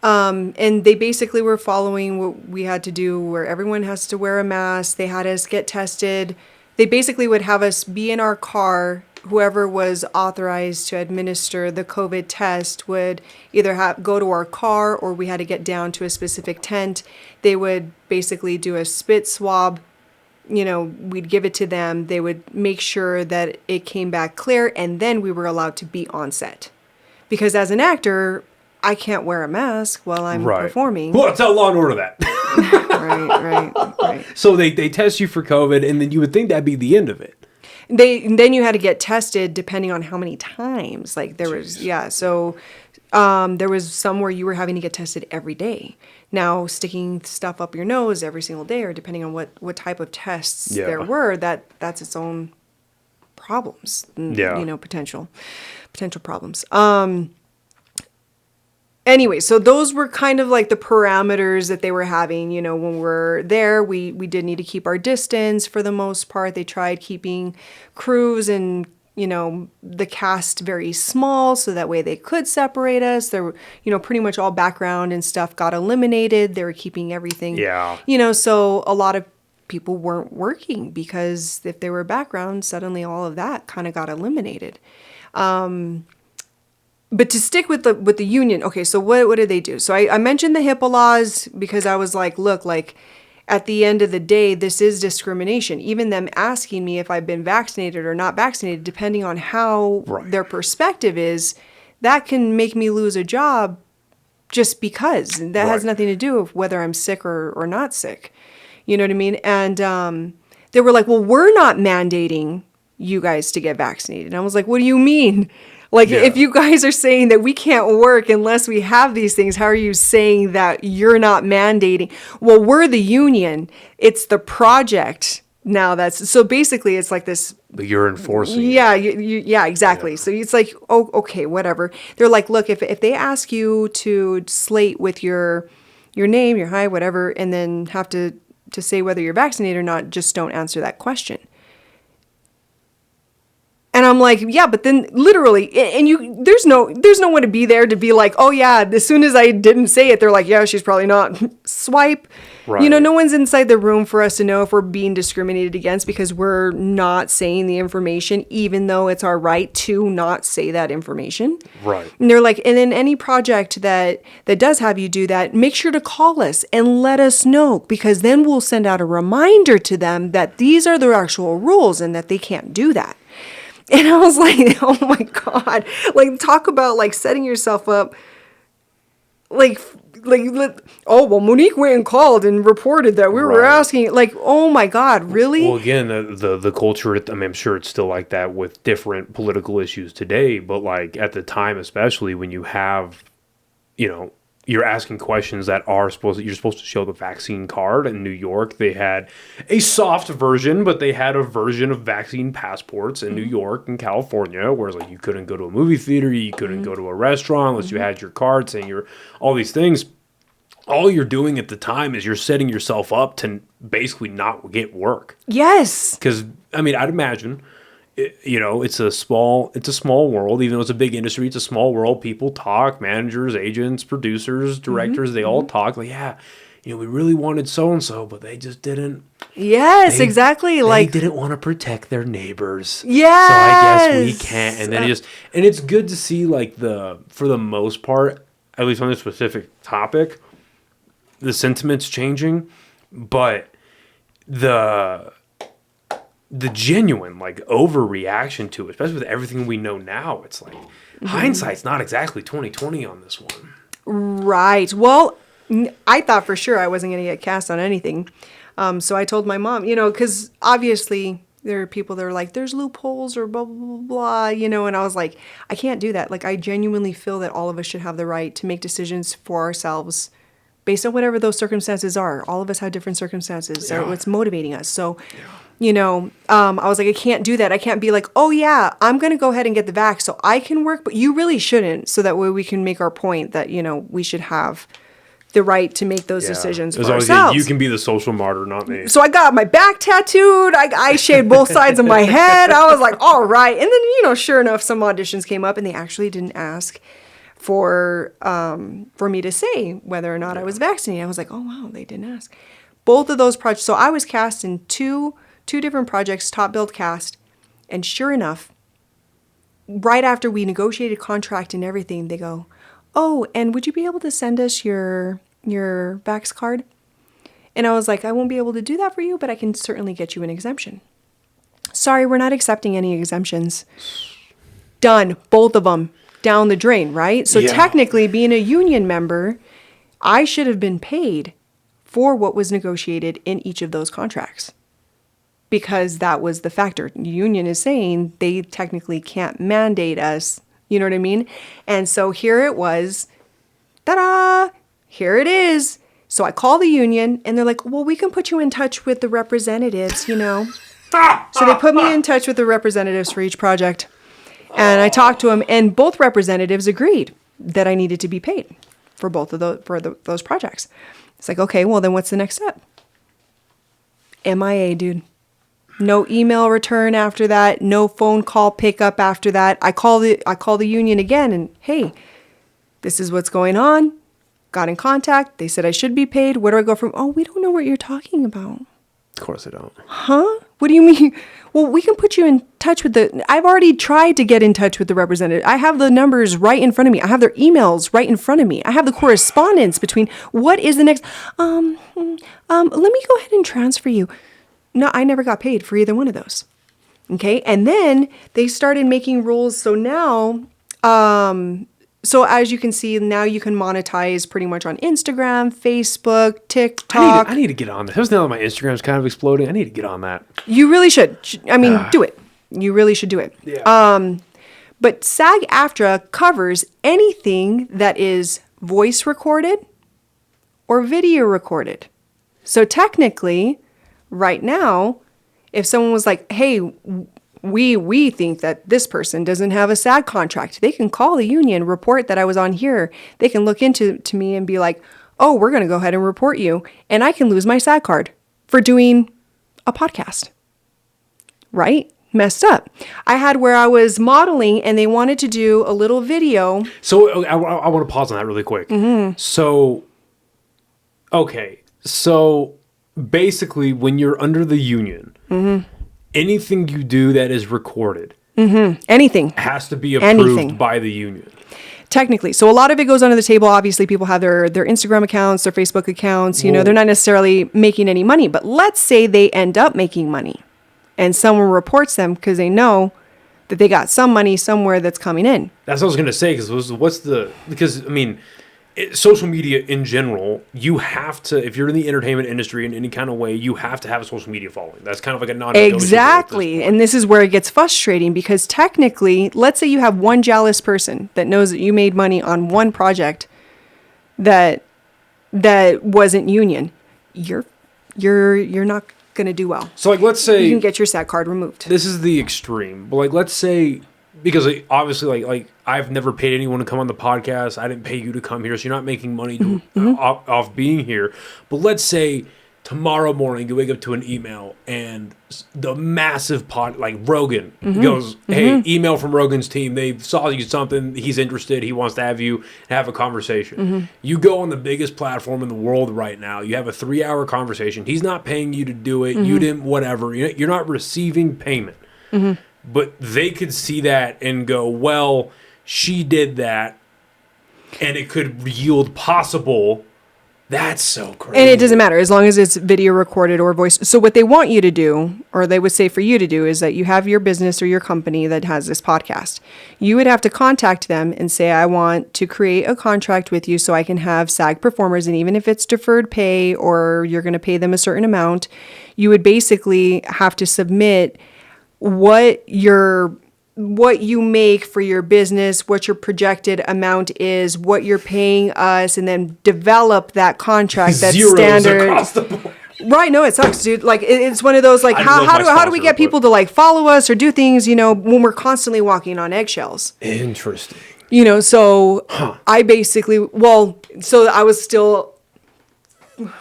And they basically were following what we had to do, where everyone has to wear a mask. They had us get tested. They basically would have us be in our car. Whoever was authorized to administer the COVID test would either go to our car, or we had to get down to a specific tent. They would basically do a spit swab. We'd give it to them. They would make sure that it came back clear, and then we were allowed to be on set. Because as an actor, I can't wear a mask while I'm performing. Well, tell Law and Order that. Right. So they test you for COVID, and then you would think that'd be the end of it. Then you had to get tested depending on how many times. There was some where you were having to get tested every day. Now, sticking stuff up your nose every single day, or depending on what type of tests there were, that's its own problems. Potential problems. Anyway, so those were kind of the parameters that they were having. When we're there, we did need to keep our distance for the most part. They tried keeping crews and, the cast very small, so that way they could separate us. There were, pretty much all background and stuff got eliminated. They were keeping everything. Yeah. So a lot of people weren't working because if they were background, suddenly all of that kind of got eliminated. But to stick with the union, okay, so what did they do? So I mentioned the HIPAA laws because I was look, at the end of the day, this is discrimination. Even them asking me if I've been vaccinated or not vaccinated, depending on how their perspective is, that can make me lose a job just because. That has nothing to do with whether I'm sick or not sick. You know what I mean? And they were like, well, we're not mandating you guys to get vaccinated. And I was like, what do you mean? If you guys are saying that we can't work unless we have these things, how are you saying that you're not mandating? Well, we're the union. It's the project now so basically it's this. But you're enforcing. Yeah, yeah, exactly. Yeah. So it's oh, okay, whatever. They're like, look, if they ask you to slate with your name, your height, whatever, and then have to say whether you're vaccinated or not, just don't answer that question. And I'm like, yeah, but then literally, and there's no one to be there to be like, oh yeah, as soon as I didn't say it, they're like, yeah, she's probably not. Swipe. Right. No one's inside the room for us to know if we're being discriminated against because we're not saying the information, even though it's our right to not say that information. Right. And they're like, and in any project that does have you do that, make sure to call us and let us know, because then we'll send out a reminder to them that these are the actual rules and that they can't do that. And I was like, oh my God, talk about setting yourself up. Oh, well, Monique went and called and reported that we were asking, oh my God, really? Well, again, the culture, I'm sure it's still like that with different political issues today, but at the time, especially when you have, you you're asking questions that are you're supposed to show the vaccine card. In New York, they had a soft version, but they had a version of vaccine passports in New York and California, whereas like you couldn't go to a movie theater, you couldn't go to a restaurant unless you had your card saying you're all these things. All you're doing at the time is you're setting yourself up to basically not get work. Yes. Because I mean, I'd imagine. It's a small world. Even though it's a big industry, it's a small world. People talk, managers, agents, producers, directors, they all talk like, we really wanted so-and-so, but they just didn't. Yes, exactly. They didn't want to protect their neighbors. Yes. So I guess we can't. And then and it's good to see for the most part, at least on this specific topic, the sentiment's changing, but the genuine overreaction to it, especially with everything we know now, it's like hindsight's not exactly 2020 on this one. Right. Well, I thought for sure I wasn't going to get cast on anything. So I told my mom, because obviously there are people that are like, there's loopholes or blah, blah, blah, blah, and I was like, I can't do that. Like, I genuinely feel that all of us should have the right to make decisions for ourselves based on whatever those circumstances are. All of us have different circumstances. Yeah. What's motivating us. So, I was like, I can't do that. I can't be like, oh yeah, I'm going to go ahead and get the vax so I can work, but you really shouldn't. So that way we can make our point that, we should have the right to make those decisions for ourselves. You can be the social martyr, not me. So I got my back tattooed. I shaved both sides of my head. I was like, all right. And then, sure enough, some auditions came up and they actually didn't ask for me to say whether or not I was vaccinated. I was like, oh wow, they didn't ask. Both of those projects. So I was cast in two different projects, top billed cast, and sure enough, right after we negotiated contract and everything, they go, oh, and would you be able to send us your vax card? And I was like, I won't be able to do that for you, but I can certainly get you an exemption. Sorry, we're not accepting any exemptions. Done. Both of them down the drain, right? So technically, being a union member, I should have been paid for what was negotiated in each of those contracts. Because that was the factor. The union is saying they technically can't mandate us. You know what I mean? And so here it was. Ta-da! Here it is. So I call the union and they're like, well, we can put you in touch with the representatives, So they put me in touch with the representatives for each project. And I talked to them and both representatives agreed that I needed to be paid for both of those projects. It's like, okay, well, then what's the next step? MIA, dude. No email return after that. No phone call pickup after that. I call the union again and, hey, this is what's going on. Got in contact. They said I should be paid. Where do I go from? Oh, we don't know what you're talking about. Of course I don't. Huh? What do you mean? Well, we can put you in touch with I've already tried to get in touch with the representative. I have the numbers right in front of me. I have their emails right in front of me. I have the correspondence between what is the next. Let me go ahead and transfer you. No, I never got paid for either one of those. Okay. And then they started making rules. So now, so as you can see, now you can monetize pretty much on Instagram, Facebook, TikTok. I need to get on this. Now that my Instagram's kind of exploding, I need to get on that. You really should. I mean, do it. You really should do it. Yeah. But SAG-AFTRA covers anything that is voice recorded or video recorded. So technically, right now, if someone was like, hey, we think that this person doesn't have a SAG contract, they can call the union, report that I was on here. They can look into me and be like, oh, we're going to go ahead and report you. And I can lose my SAG card for doing a podcast. Right? Messed up. I had where I was modeling and they wanted to do a little video. So I want to pause on that really quick. Mm-hmm. So, okay. So basically, when you're under the union, anything you do that is recorded, anything has to be approved by the union. Technically. So a lot of it goes under the table. Obviously, people have their Instagram accounts, their Facebook accounts. They're not necessarily making any money. But let's say they end up making money and someone reports them because they know that they got some money somewhere that's coming in. That's what I was going to say, because social media in general, you have to, if you're in the entertainment industry in any kind of way, you have to have a social media following. That's kind of like a non-negotiable. Exactly. And this is where it gets frustrating because technically, let's say you have one jealous person that knows that you made money on one project. that wasn't union, you're not going to do well. So like, let's say you can get your SAG card removed. This is the extreme, but like, let's say, because like, obviously like I've never paid anyone to come on the podcast. I didn't pay you to come here, so you're not making money off being here. But let's say tomorrow morning you wake up to an email and the massive like Rogan goes, hey, email from Rogan's team. They saw you something. He's interested. He wants to have you have a conversation. You go on the biggest platform in the world right now. You have a 3-hour conversation. He's not paying you to do it. You didn't, whatever. You're not receiving payment. But they could see that and go, well, she did that and it could yield possible. That's so crazy. And it doesn't matter as long as it's video recorded or voice. So what they want you to do, or they would say for you to do, is that you have your business or your company that has this podcast. You would have to contact them and say, I want to create a contract with you so I can have SAG performers. And even if it's deferred pay or you're going to pay them a certain amount, you would basically have to submit what you make for your business, what your projected amount is, what you're paying us, and then develop that contract that's Zeros standard. Across the board. Right, no, it sucks, dude. Like it's one of those like how do we get people to like follow us or do things, when we're constantly walking on eggshells. Interesting. So I basically so I was still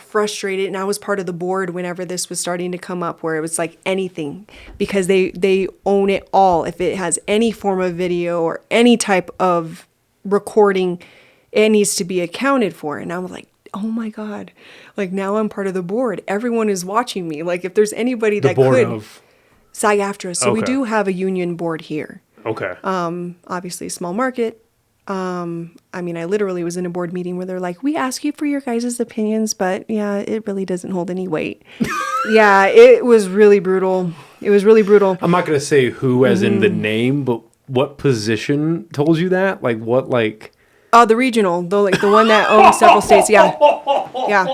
frustrated, and I was part of the board whenever this was starting to come up, where it was like anything, because they own it all. If it has any form of video or any type of recording, it needs to be accounted for. And I'm like, oh my God, like now I'm part of the board. Everyone is watching me. Like if there's anybody that could, SAG-AFTRA. So we do have a union board here. Okay. Obviously small market. I mean, I literally was in a board meeting where they're like, we ask you for your guys' opinions, but yeah, it really doesn't hold any weight. Yeah, it was really brutal. It was really brutal. I'm not going to say who as in the name, but what position told you that? Like what, like... The regional, the one that owns several states. Yeah. Yeah.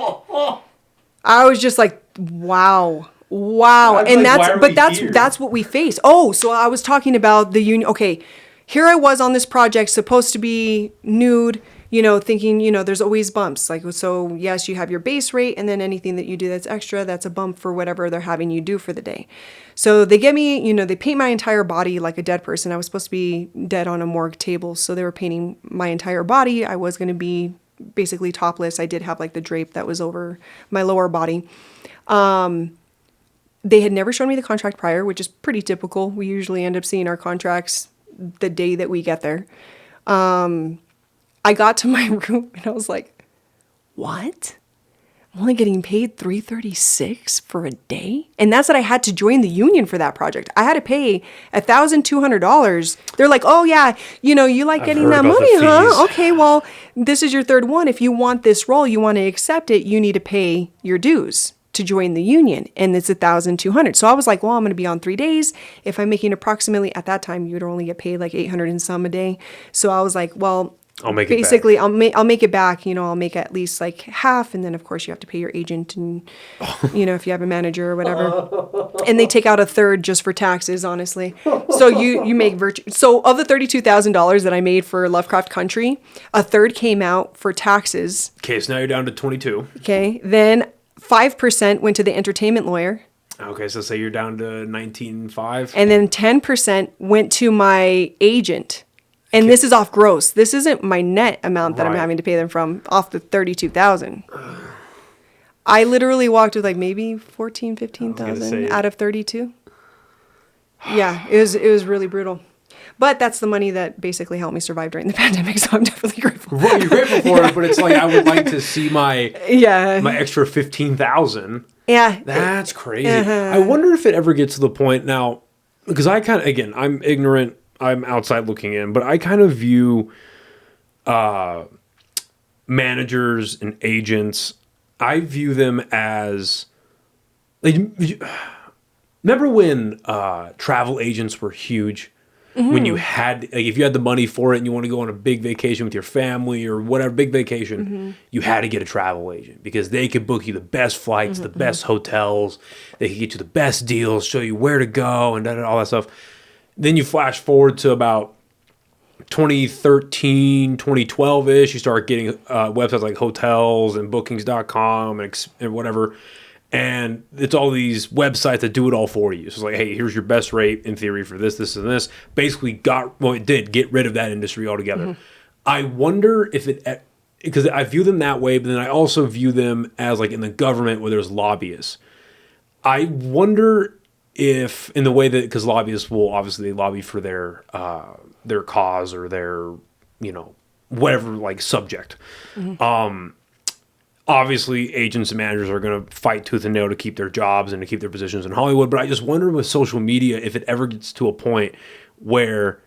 I was just like, wow. And like, that's what we face. Oh, so I was talking about the union. Okay. Here I was on this project, supposed to be nude, thinking, there's always bumps. Like, so yes, you have your base rate, and then anything that you do that's extra, that's a bump for whatever they're having you do for the day. So they get me, they paint my entire body like a dead person. I was supposed to be dead on a morgue table. So they were painting my entire body. I was going to be basically topless. I did have like the drape that was over my lower body. They had never shown me the contract prior, which is pretty typical. We usually end up seeing our contracts the day that we get there. I got to my room and I was like, what? I'm only getting paid $336 for a day? And that's that I had to join the union for that project. I had to pay $1,200. They're like, oh yeah, you like getting that money, huh? Okay, well, this is your third one. If you want this role, you want to accept it, you need to pay your dues to join the union, and it's $1,200. So I was like, well, I'm going to be on 3 days. If I'm making approximately, at that time, you'd only get paid like 800 and some a day. So I was like, well, I'll make basically, it back. I'll make it back. I'll make at least like half, and then of course you have to pay your agent, and if you have a manager or whatever, and they take out a third just for taxes. Honestly, so you make So of the $32,000 that I made for Lovecraft Country, a third came out for taxes. Okay, so now you're down to 22. Okay, then 5% went to the entertainment lawyer. Okay, so say you're down to 19.5. And then 10% went to my agent. And this is off gross. This isn't my net amount that I'm having to pay them from, off the $32,000. I literally walked with like maybe 14, 15,000 out of 32. Yeah, it was really brutal. But that's the money that basically helped me survive during the pandemic, so I'm definitely grateful. Well, you're grateful for it, but it's like I would like to see my extra 15,000. Yeah, that's crazy. I wonder if it ever gets to the point now, because I kind of, again, I'm ignorant. I'm outside looking in, but I kind of view managers and agents. I view them as like. Remember when travel agents were huge? When you had, like, if you had the money for it and you want to go on a big vacation with your family or whatever, big vacation, you had to get a travel agent because they could book you the best flights, the best hotels. They could get you the best deals, show you where to go and all that stuff. Then you flash forward to about 2013, 2012-ish, you start getting websites like hotels and bookings.com and whatever. And it's all these websites that do it all for you. So it's like, hey, here's your best rate in theory for this, this, and this. Basically it did get rid of that industry altogether. Mm-hmm. I wonder if because I view them that way, but then I also view them as like in the government where there's lobbyists. I wonder if in the way that, because lobbyists will obviously lobby for their cause or their, whatever like subject. Mm-hmm. Obviously, agents and managers are going to fight tooth and nail to keep their jobs and to keep their positions in Hollywood. But I just wonder with social media if it ever gets to a point where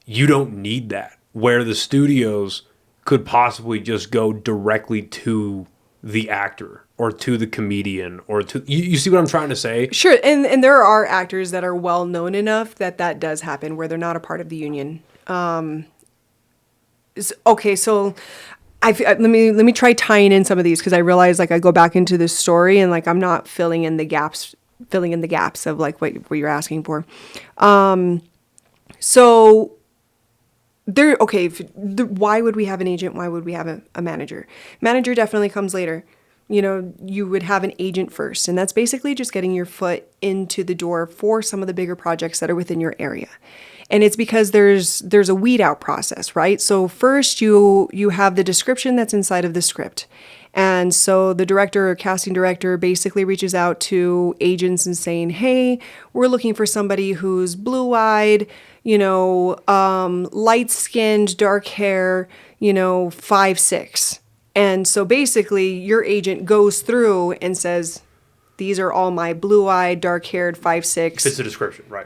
you don't need that, where the studios could possibly just go directly to the actor or to the comedian or to... You see what I'm trying to say? Sure. And there are actors that are well known enough that does happen where they're not a part of the union. Okay, so... let me try tying in some of these because I realize like I go back into this story and like I'm not filling in the gaps of like what you're asking for. So there, okay, why would we have an agent? Why would we have a manager? Manager definitely comes later. You would have an agent first, and that's basically just getting your foot into the door for some of the bigger projects that are within your area. And it's because there's a weed out process, right? So first you have the description that's inside of the script. And so the director or casting director basically reaches out to agents and saying, hey, we're looking for somebody who's blue-eyed, light-skinned, dark hair, 5'6". And so basically your agent goes through and says, these are all my blue-eyed, dark-haired, 5'6". Fits the description, right?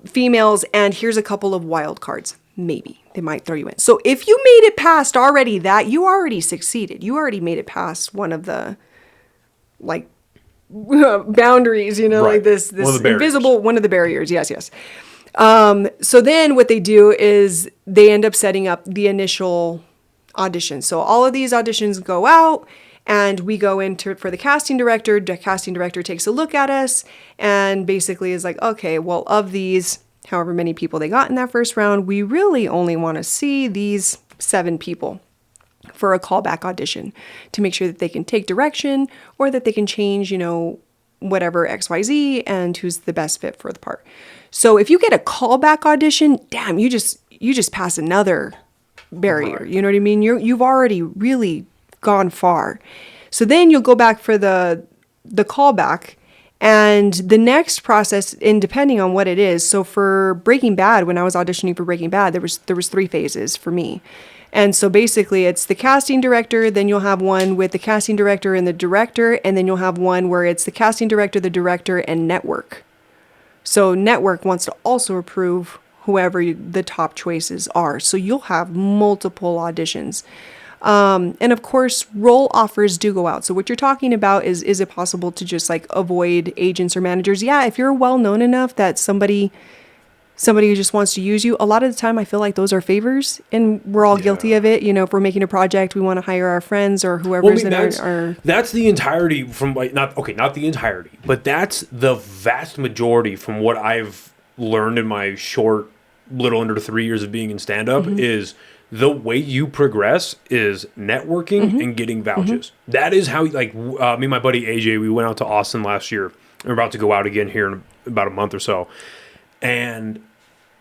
Females, and here's a couple of wild cards. Maybe they might throw you in. So if you made it past already that, you already succeeded. You already made it past one of the, like, boundaries. Right. Like this invisible one of the barriers. Yes. So then what they do is they end up setting up the initial audition. So all of these auditions go out. And we go into for the casting director. The casting director takes a look at us and basically is like, okay, well, of these, however many people they got in that first round, we really only want to see these 7 people for a callback audition to make sure that they can take direction or that they can change, whatever XYZ and who's the best fit for the part. So if you get a callback audition, damn, you just pass another barrier. Right. You know what I mean? You've already really gone far. So then you'll go back for the callback, and the next process, and depending on what it is. So for Breaking Bad, when I was auditioning for Breaking Bad, there was 3 phases for me. And so basically it's the casting director, then you'll have one with the casting director and the director, and then you'll have one where it's the casting director, the director, and network. So network wants to also approve whoever the top choices are. So you'll have multiple auditions. And of course, role offers do go out. So what you're talking about is it possible to just like avoid agents or managers? Yeah, if you're well known enough that somebody who just wants to use you, a lot of the time I feel like those are favors, and we're all guilty of it. If we're making a project, we want to hire our friends or whoever's in our... That's the entirety from like, not the entirety, but that's the vast majority from what I've learned in my short, little under 3 years of being in stand-up is... The way you progress is networking and getting vouchers. Mm-hmm. That is how, like, me and my buddy AJ, we went out to Austin last year. We're about to go out again here in about a month or so. And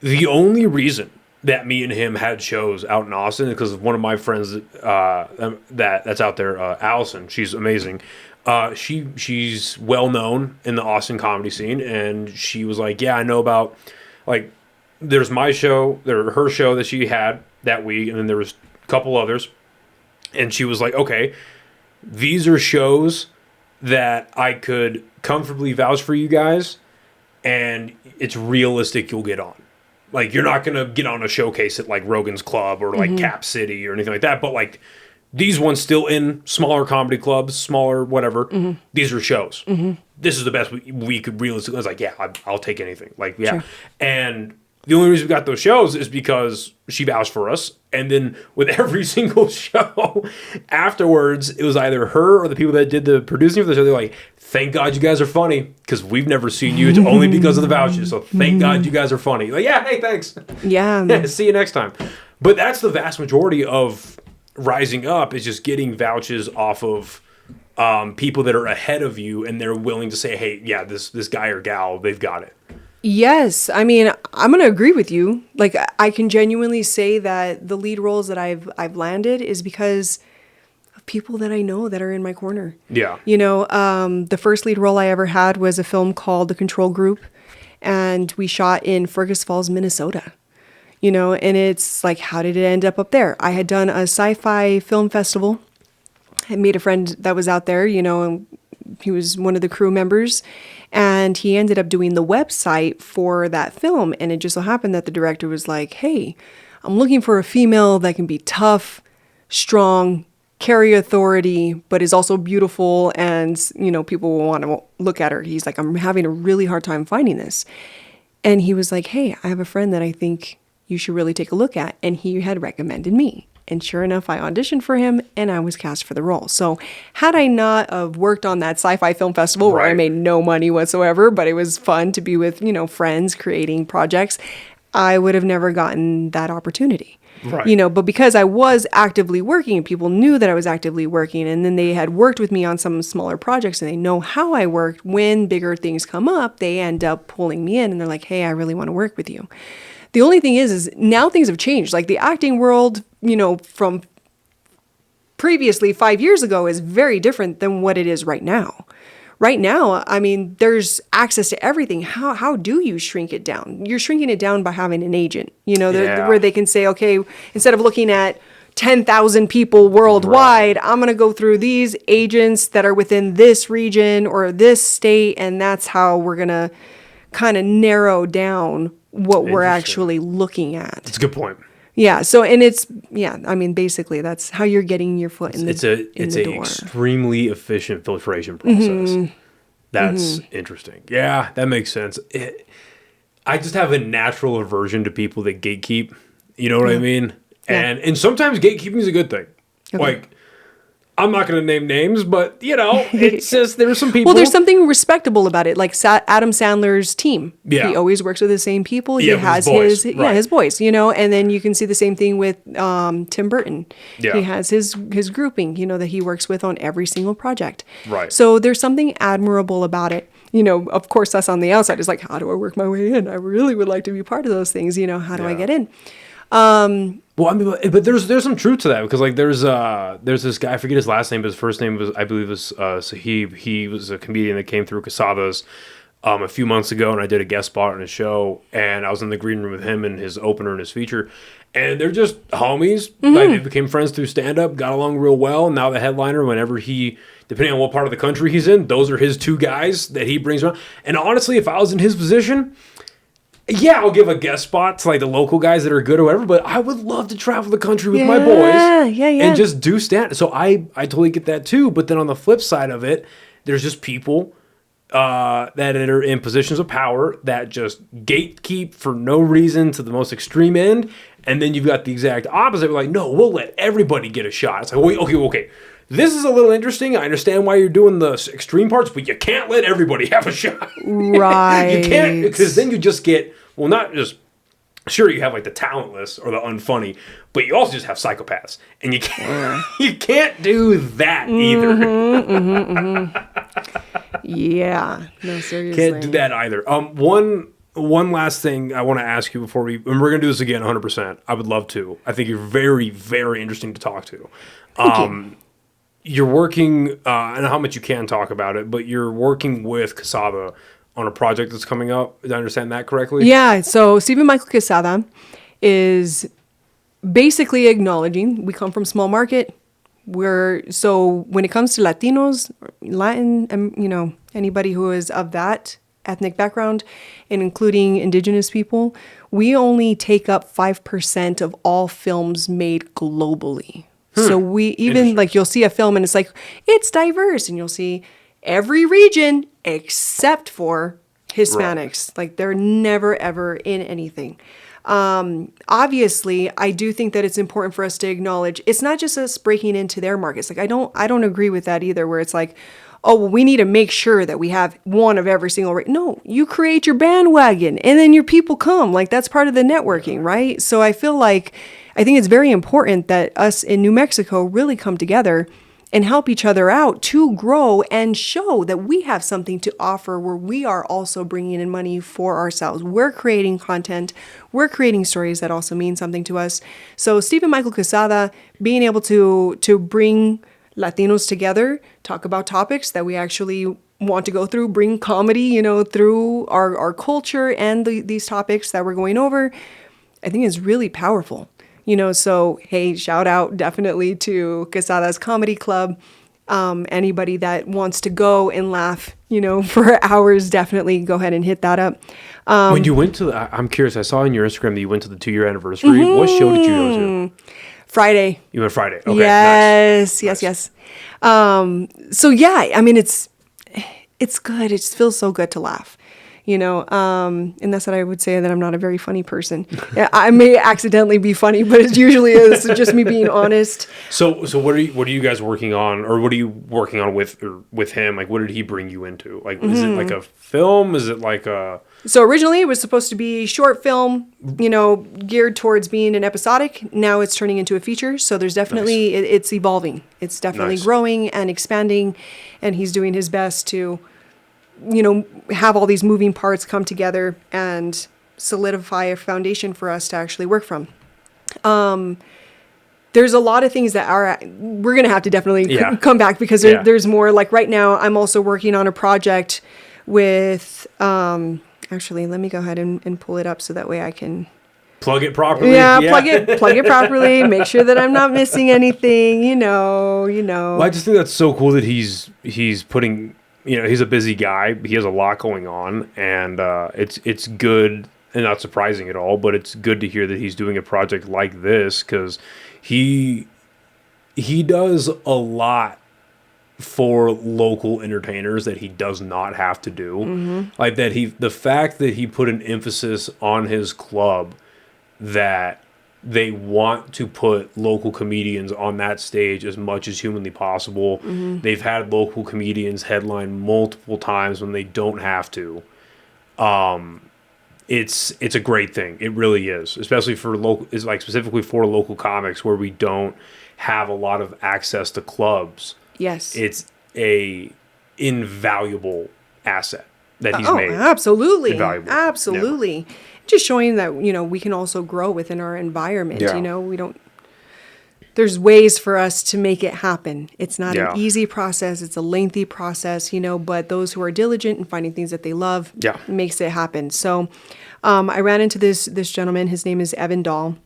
the only reason that me and him had shows out in Austin is because of one of my friends that's out there, Allison. She's amazing. She's well known in the Austin comedy scene, and she was like, yeah, I know about, like, there's my show, her show that she had that week, and then there was a couple others, and she was like, okay, these are shows that I could comfortably vouch for you guys, and it's realistic you'll get on. Like, you're not going to get on a showcase at, like, Rogan's Club or, like, Cap City or anything like that, but, like, these ones still in smaller comedy clubs, smaller whatever, these are shows. This is the best we could realistically... I was like, yeah, I'll take anything. Like, yeah. Sure. And the only reason we got those shows is because she vouched for us. And then with every single show afterwards, it was either her or the people that did the producing for the show. They're like, thank God you guys are funny because we've never seen you. It's only because of the vouchers. So thank God you guys are funny. Like, yeah, hey, thanks. Yeah. See you next time. But that's the vast majority of rising up is just getting vouchers off of people that are ahead of you and they're willing to say, hey, yeah, this guy or gal, they've got it. Yes. I mean, I'm going to agree with you. Like, I can genuinely say that the lead roles that I've landed is because of people that I know that are in my corner. Yeah. You know, the first lead role I ever had was a film called The Control Group, and we shot in Fergus Falls, Minnesota. You know, and it's like, how did it end up there? I had done a sci-fi film festival. I made a friend that was out there, you know, and he was one of the crew members, and he ended up doing the website for that film. And it just so happened that the director was like, hey, I'm looking for a female that can be tough, strong, carry authority, but is also beautiful. And, you know, people will want to look at her. He's like, I'm having a really hard time finding this. And he was like, hey, I have a friend that I think you should really take a look at. And he had recommended me. And sure enough, I auditioned for him and I was cast for the role. So had I not have worked on that sci-fi film festival where I made no money whatsoever, but it was fun to be with, you know, friends creating projects, I would have never gotten that opportunity. Right. You know, but because I was actively working and people knew that I was actively working, and then they had worked with me on some smaller projects and they know how I worked, when bigger things come up, they end up pulling me in and they're like, hey, I really want to work with you. The only thing is now things have changed. Like the acting world, you know, from previously 5 years ago is very different than what it is right now. Right now, I mean, there's access to everything. How do you shrink it down? You're shrinking it down by having an agent, you know, where they can say, okay, instead of looking at 10,000 people worldwide, I'm going to go through these agents that are within this region or this state, and that's how we're going to kind of narrow down what we're actually looking at. That's a good point. Yeah. So, and it's, yeah, I mean, basically that's how you're getting your foot in the door. It's an extremely efficient filtration process. That's interesting. Yeah, that makes sense. I just have a natural aversion to people that gatekeep. You know what I mean? Yeah. And sometimes gatekeeping is a good thing. Okay. Like, I'm not going to name names, but, you know, it's just there's some people. Well, there's something respectable about it. Like Adam Sandler's team. Yeah. He always works with the same people. He has his boys, you know, and then you can see the same thing with Tim Burton. Yeah. He has his grouping, you know, that he works with on every single project. Right. So there's something admirable about it. You know, of course, us on the outside is like, how do I work my way in? I really would like to be part of those things. You know, how do I get in? Well, I mean, but there's some truth to that, because like there's this guy, I forget his last name, but his first name was, I believe, was Sahib. He was a comedian that came through Casadas a few months ago, and I did a guest spot on his show, and I was in the green room with him and his opener and his feature, and they're just homies. Like, they became friends through stand-up, got along real well. Now the headliner, whenever he, depending on what part of the country he's in, those are his two guys that he brings around. And honestly, if I was in his position, yeah, I'll give a guest spot to like the local guys that are good or whatever, but I would love to travel the country with my boys and just do stand. So I totally get that too. But then on the flip side of it, there's just people that are in positions of power that just gatekeep for no reason to the most extreme end. And then you've got the exact opposite. We're like, no, we'll let everybody get a shot. It's like, wait, okay. This is a little interesting. I understand why you're doing the extreme parts, but you can't let everybody have a shot. Right. You can't, because then you just get, well, not just, sure, you have like the talentless or the unfunny, but you also just have psychopaths. And you can't do that either. Yeah. No, seriously. Can't do that either. One last thing I want to ask you before and we're going to do this again 100%. I would love to. I think you're very, very interesting to talk to. Thank you. You're working, I don't know how much you can talk about it, but you're working with Quesada on a project that's coming up. Did I understand that correctly? Yeah. So Stephen Michael Quesada is basically acknowledging we come from small market. So when it comes to Latinos, Latin, you know, anybody who is of that ethnic background, and including indigenous people, we only take up 5% of all films made globally. So we even like, you'll see a film and it's like, it's diverse, and you'll see every region except for Hispanics. Like they're never ever in anything. Obviously, I do think that it's important for us to acknowledge it's not just us breaking into their markets. Like I don't agree with that either, where it's like, oh, well, we need to make sure that we have one of every single No, you create your bandwagon and then your people come. Like that's part of the networking, right? So I think it's very important that us in New Mexico really come together and help each other out to grow and show that we have something to offer where we are also bringing in money for ourselves. We're creating content. We're creating stories that also mean something to us. So Stephen Michael Quesada being able to bring Latinos together, talk about topics that we actually want to go through, bring comedy, through our culture and these topics that we're going over, I think is really powerful. So, hey, shout out definitely to Quesada's Comedy Club. Anybody that wants to go and laugh, for hours, definitely go ahead and hit that up. When you went to I'm curious, I saw on your Instagram that you went to the 2-year anniversary. Mm-hmm. What show did you go to? Friday. You went Friday. Okay. Yes, nice. yes. So yeah, I mean, it's good. It just feels so good to laugh. And that's what I would say, that I'm not a very funny person. I may accidentally be funny, but it usually is just me being honest. So what are you guys working on, or what are you working on with him? Like, what did he bring you into? Like, is it like a film? Is it like a... So originally it was supposed to be short film, geared towards being an episodic. Now it's turning into a feature. So there's definitely, it's evolving. It's definitely growing and expanding, and he's doing his best to have all these moving parts come together and solidify a foundation for us to actually work from. There's a lot of things that we're going to have to definitely come back, because there's more. Like right now, I'm also working on a project with, actually, let me go ahead and pull it up so that way I can plug it properly. Yeah, plug it properly. Make sure that I'm not missing anything, Well, I just think that's so cool that he's putting... he's a busy guy. He has a lot going on, and it's good and not surprising at all. But it's good to hear that he's doing a project like this, because he does a lot for local entertainers that he does not have to do. Mm-hmm. Like that, the fact that he put an emphasis on his club that they want to put local comedians on that stage as much as humanly possible. Mm-hmm. They've had local comedians headline multiple times when they don't have to. It's a great thing. It really is, especially for local. It's like specifically for local comics where we don't have a lot of access to clubs. Yes, it's a invaluable asset that he's made. Absolutely, invaluable. Absolutely. Yeah. Just showing that, we can also grow within our environment. Yeah. There's ways for us to make it happen. It's not an easy process. It's a lengthy process, but those who are diligent in finding things that they love makes it happen. So I ran into this gentleman. His name is Evan Dahl.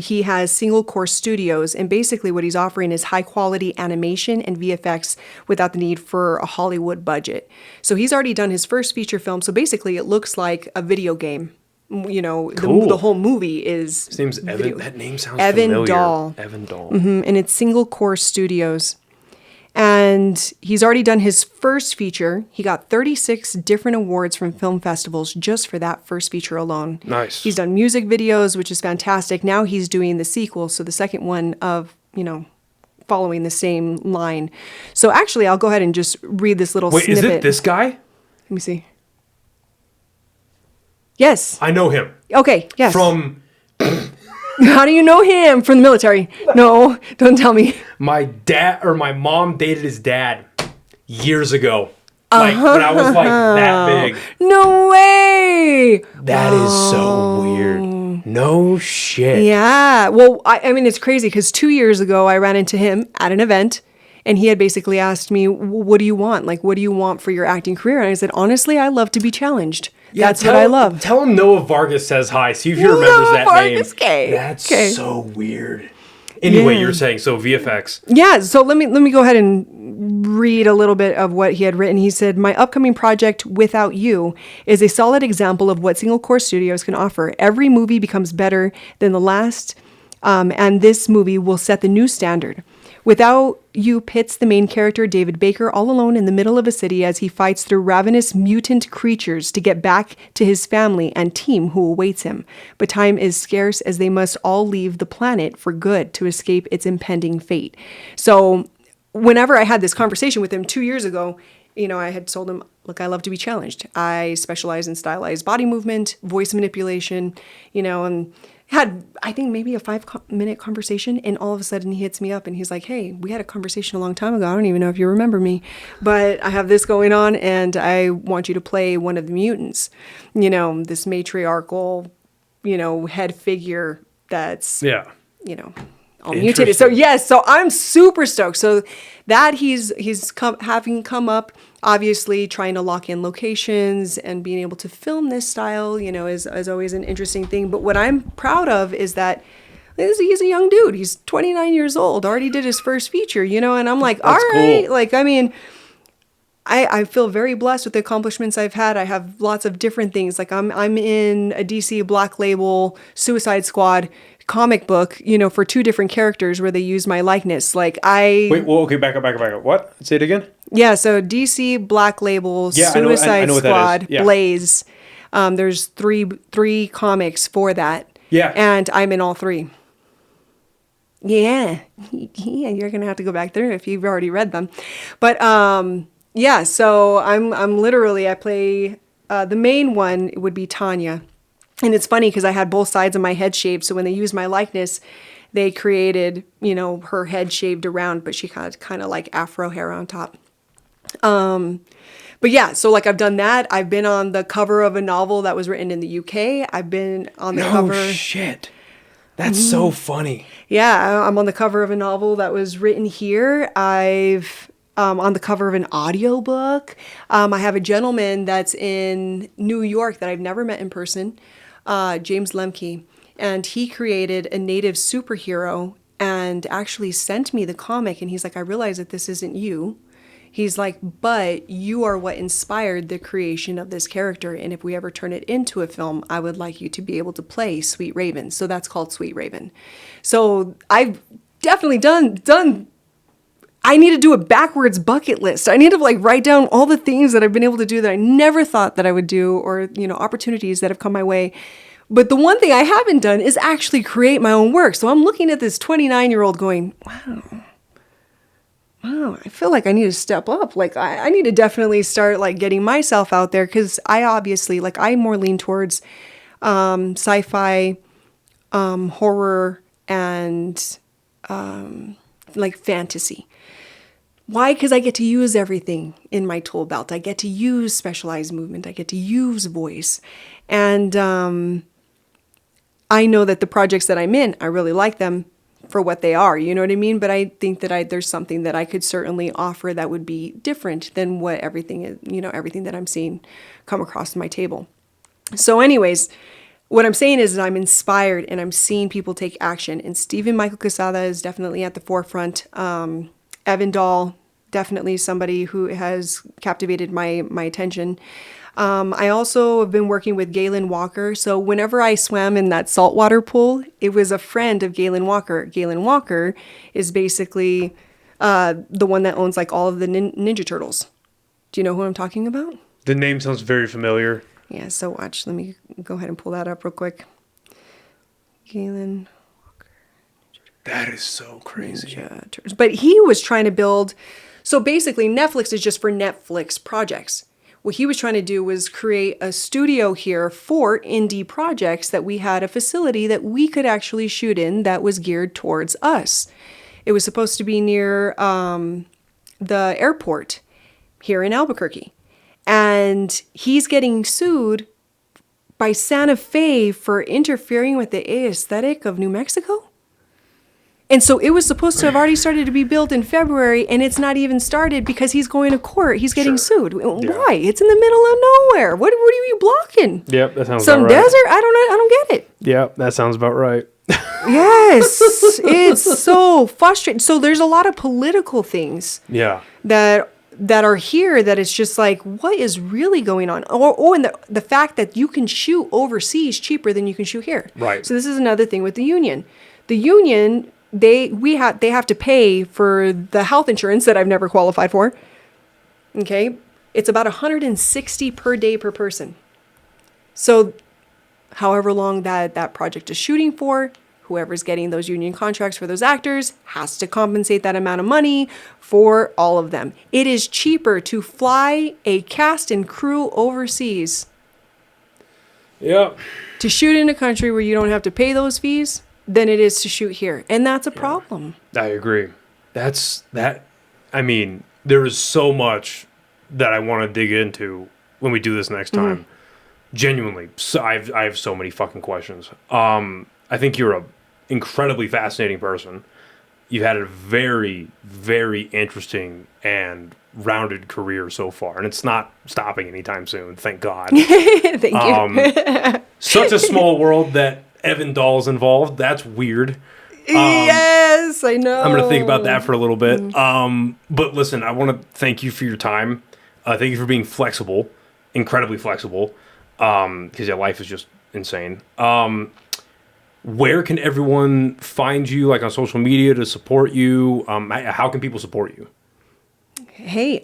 He has Single Core Studios, and basically what he's offering is high quality animation and VFX without the need for a Hollywood budget. So he's already done his first feature film. So basically it looks like a video game. Cool. The whole movie is... His name's Evan. That name sounds Evan familiar. Dahl. Evan Dahl. Mm-hmm. And it's Single Core Studios. And he's already done his first feature. He got 36 different awards from film festivals just for that first feature alone. Nice. He's done music videos, which is fantastic. Now he's doing the sequel, so the second one of, following the same line. So actually, I'll go ahead and just read this little snippet. Wait, is it this guy? Let me see. Yes. I know him. Okay, yes. From... How do you know him? From the military? No, don't tell me. My mom dated his dad years ago. Like when I was like that big. No way. That is so weird. No shit. Yeah. Well, I mean, it's crazy because 2 years ago I ran into him at an event, and he had basically asked me, "What do you want? Like, what do you want for your acting career?" And I said, "Honestly, I love to be challenged. Yeah, that's what I love." Tell him Noah Vargas says hi. See if he remembers that Vargas, name. K. That's so weird. Anyway, you're saying, so VFX. Yeah, so let me go ahead and read a little bit of what he had written. He said, "My upcoming project, Without You, is a solid example of what Single Core Studios can offer. Every movie becomes better than the last, and this movie will set the new standard. Without You pits the main character, David Baker, all alone in the middle of a city as he fights through ravenous mutant creatures to get back to his family and team who awaits him. But time is scarce as they must all leave the planet for good to escape its impending fate. So whenever I had this conversation with him 2 years ago, I had told him, look, I love to be challenged. I specialize in stylized body movement, voice manipulation, and had, I think, maybe a 5-minute conversation, and all of a sudden he hits me up and he's like, hey, we had a conversation a long time ago. I don't even know if you remember me, but I have this going on and I want you to play one of the mutants, this matriarchal, head figure that's, all mutated. So yes, so I'm super stoked. So that he's having come up, obviously trying to lock in locations and being able to film this style, is always an interesting thing. But what I'm proud of is that he's a young dude. He's 29 years old, already did his first feature, and I'm like, all right, cool. I feel very blessed with the accomplishments I've had. I have lots of different things. Like I'm in a DC Black Label Suicide Squad comic book, for 2 different characters where they use my likeness. Okay, back up. What? Say it again? Yeah, so DC Black Label Suicide Squad Blaze. There's three comics for that. Yeah. And I'm in all 3. Yeah, you're gonna have to go back through if you've already read them. But so I'm literally, I play the main one would be Tanya. And it's funny because I had both sides of my head shaved. So when they used my likeness, they created, her head shaved around, but she had kind of like afro hair on top. But yeah, so I've done that. I've been on the cover of a novel that was written in the UK. I've been on the cover. No shit. That's so funny. Yeah, I'm on the cover of a novel that was written here. I've on the cover of an audiobook. I have a gentleman that's in New York that I've never met in person, James Lemke, and he created a native superhero and actually sent me the comic, and he's like, I realize that this isn't you. He's like, but you are what inspired the creation of this character, and if we ever turn it into a film, I would like you to be able to play Sweet Raven. So that's called Sweet Raven. So I've definitely done I need to do a backwards bucket list. I need to write down all the things that I've been able to do that I never thought that I would do, or, opportunities that have come my way. But the one thing I haven't done is actually create my own work. So I'm looking at this 29-year-old going, wow, I feel like I need to step up. I need to definitely start getting myself out there, because I obviously, I more lean towards sci-fi, horror, and fantasy. Why? Because I get to use everything in my tool belt. I get to use specialized movement. I get to use voice. And I know that the projects that I'm in, I really like them for what they are. You know what I mean? But I think that there's something that I could certainly offer that would be different than what everything is, everything that I'm seeing come across my table. So anyways, what I'm saying is that I'm inspired and I'm seeing people take action. And Stephen Michael Quesada is definitely at the forefront. Evan Dahl, definitely somebody who has captivated my attention. I also have been working with Galen Walker. So whenever I swam in that saltwater pool, it was a friend of Galen Walker. Galen Walker is basically the one that owns all of the Ninja Turtles. Do you know who I'm talking about? The name sounds very familiar. Yeah, so watch. Let me go ahead and pull that up real quick. Galen Walker. That is so crazy. But he was trying to build... So basically, Netflix is just for Netflix projects. What he was trying to do was create a studio here for indie projects that we had a facility that we could actually shoot in that was geared towards us. It was supposed to be near the airport here in Albuquerque. And he's getting sued by Santa Fe for interfering with the aesthetic of New Mexico. And so it was supposed to have already started to be built in February, and it's not even started because he's going to court. He's getting sued. Yeah. Why? It's in the middle of nowhere. What are you blocking? Yep, that sounds about right. Some desert? I don't get it. Yep, that sounds about right. Yes, it's so frustrating. So there's a lot of political things. Yeah. That are here that it's just what is really going on? And the fact that you can shoot overseas cheaper than you can shoot here. Right. So this is another thing with the union. The union they have to pay for the health insurance that I've never qualified for. Okay, it's about $160 per day per person. So, however long that project is shooting for, whoever's getting those union contracts for those actors has to compensate that amount of money for all of them. It is cheaper to fly a cast and crew overseas. Yeah. To shoot in a country where you don't have to pay those fees than it is to shoot here. And that's a problem. I agree. I mean, there is so much that I want to dig into when we do this next time. Genuinely. So I have so many fucking questions. I think you're a incredibly fascinating person. You've had a very, very interesting and rounded career so far, and it's not stopping anytime soon. Thank God. Thank you. Such a small world that Evan Dahl's involved. That's weird. Yes, I know. I'm going to think about that for a little bit. But listen, I want to thank you for your time. Thank you for being flexible, incredibly flexible, because your life is just insane. Where can everyone find you, like on social media, to support you? How can people support you? Hey,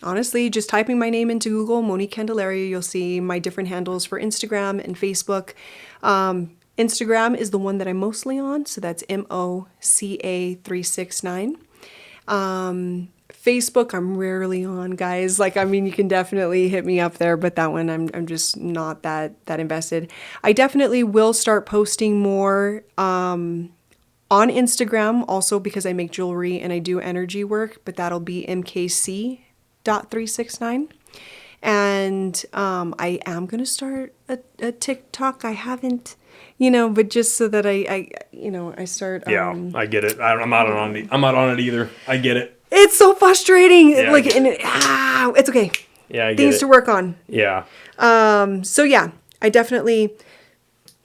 honestly, just typing my name into Google, Monique Candelaria, you'll see my different handles for Instagram and Facebook. Instagram is the one that I'm mostly on, so that's MOCA369. Facebook, I'm rarely on, guys. Like, I mean, you can definitely hit me up there, but that one, I'm just not that invested. I definitely will start posting more on Instagram, also because I make jewelry and I do energy work, but that'll be MKC.369. And I am going to start a TikTok. I haven't, but just so that I start. Yeah, I get it. I'm not on it either. I get it. It's so frustrating. Yeah, It's okay. Yeah, I get Things it. to work on. Yeah. So yeah, I definitely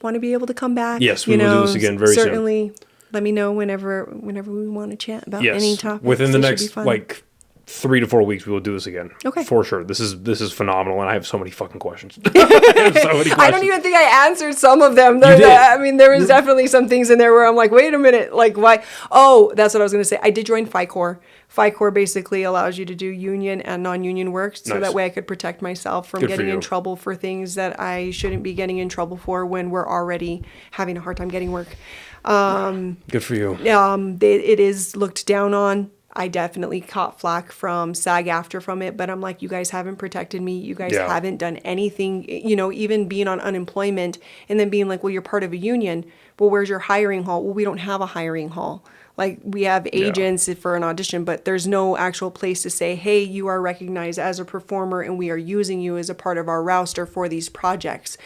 want to be able to come back. Yes, we will do this again very soon. Certainly, let me know whenever we want to chat about any topic. Within the next 3 to 4 weeks, we will do this again. Okay. For sure. This is phenomenal, and I have so many fucking questions. I don't even think I answered some of them. There was definitely some things in there where I'm like, wait a minute, like why? Oh, that's what I was going to say. I did join FICOR. FICOR basically allows you to do union and non-union work, so that way I could protect myself from getting in trouble for things that I shouldn't be getting in trouble for when we're already having a hard time getting work. Good for you. It is looked down on. I definitely caught flack from SAG-AFTRA from it, but I'm like, you guys haven't protected me. You guys haven't done anything, even being on unemployment and then being like, well, you're part of a union. Well, where's your hiring hall? Well, we don't have a hiring hall. Like, we have agents for an audition, but there's no actual place to say, hey, you are recognized as a performer and we are using you as a part of our roster for these projects.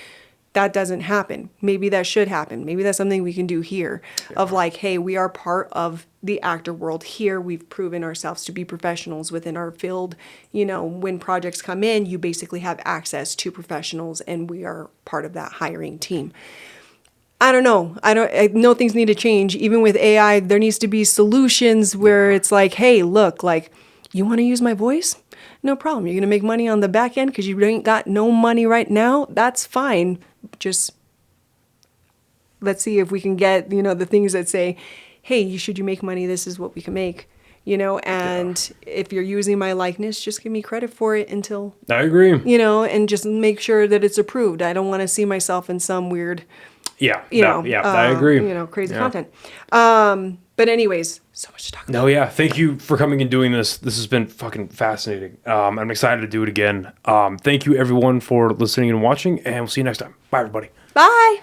That doesn't happen. Maybe that should happen. Maybe that's something we can do here of like, hey, we are part of the actor world here. We've proven ourselves to be professionals within our field. When projects come in, you basically have access to professionals and we are part of that hiring team. I don't know. I know things need to change. Even with AI, there needs to be solutions where it's like, hey, look, like, you want to use my voice? No problem. You're going to make money on the back end because you ain't got no money right now. That's fine. Just let's see if we can get, the things that say, hey, should you make money? This is what we can make, and if you're using my likeness, just give me credit for it until I agree, and just make sure that it's approved. I don't want to see myself in some weird, I agree. Crazy content. But anyways, so much to talk about. No, yeah. Thank you for coming and doing this. This has been fucking fascinating. I'm excited to do it again. Thank you everyone for listening and watching, and we'll see you next time. Bye, everybody. Bye.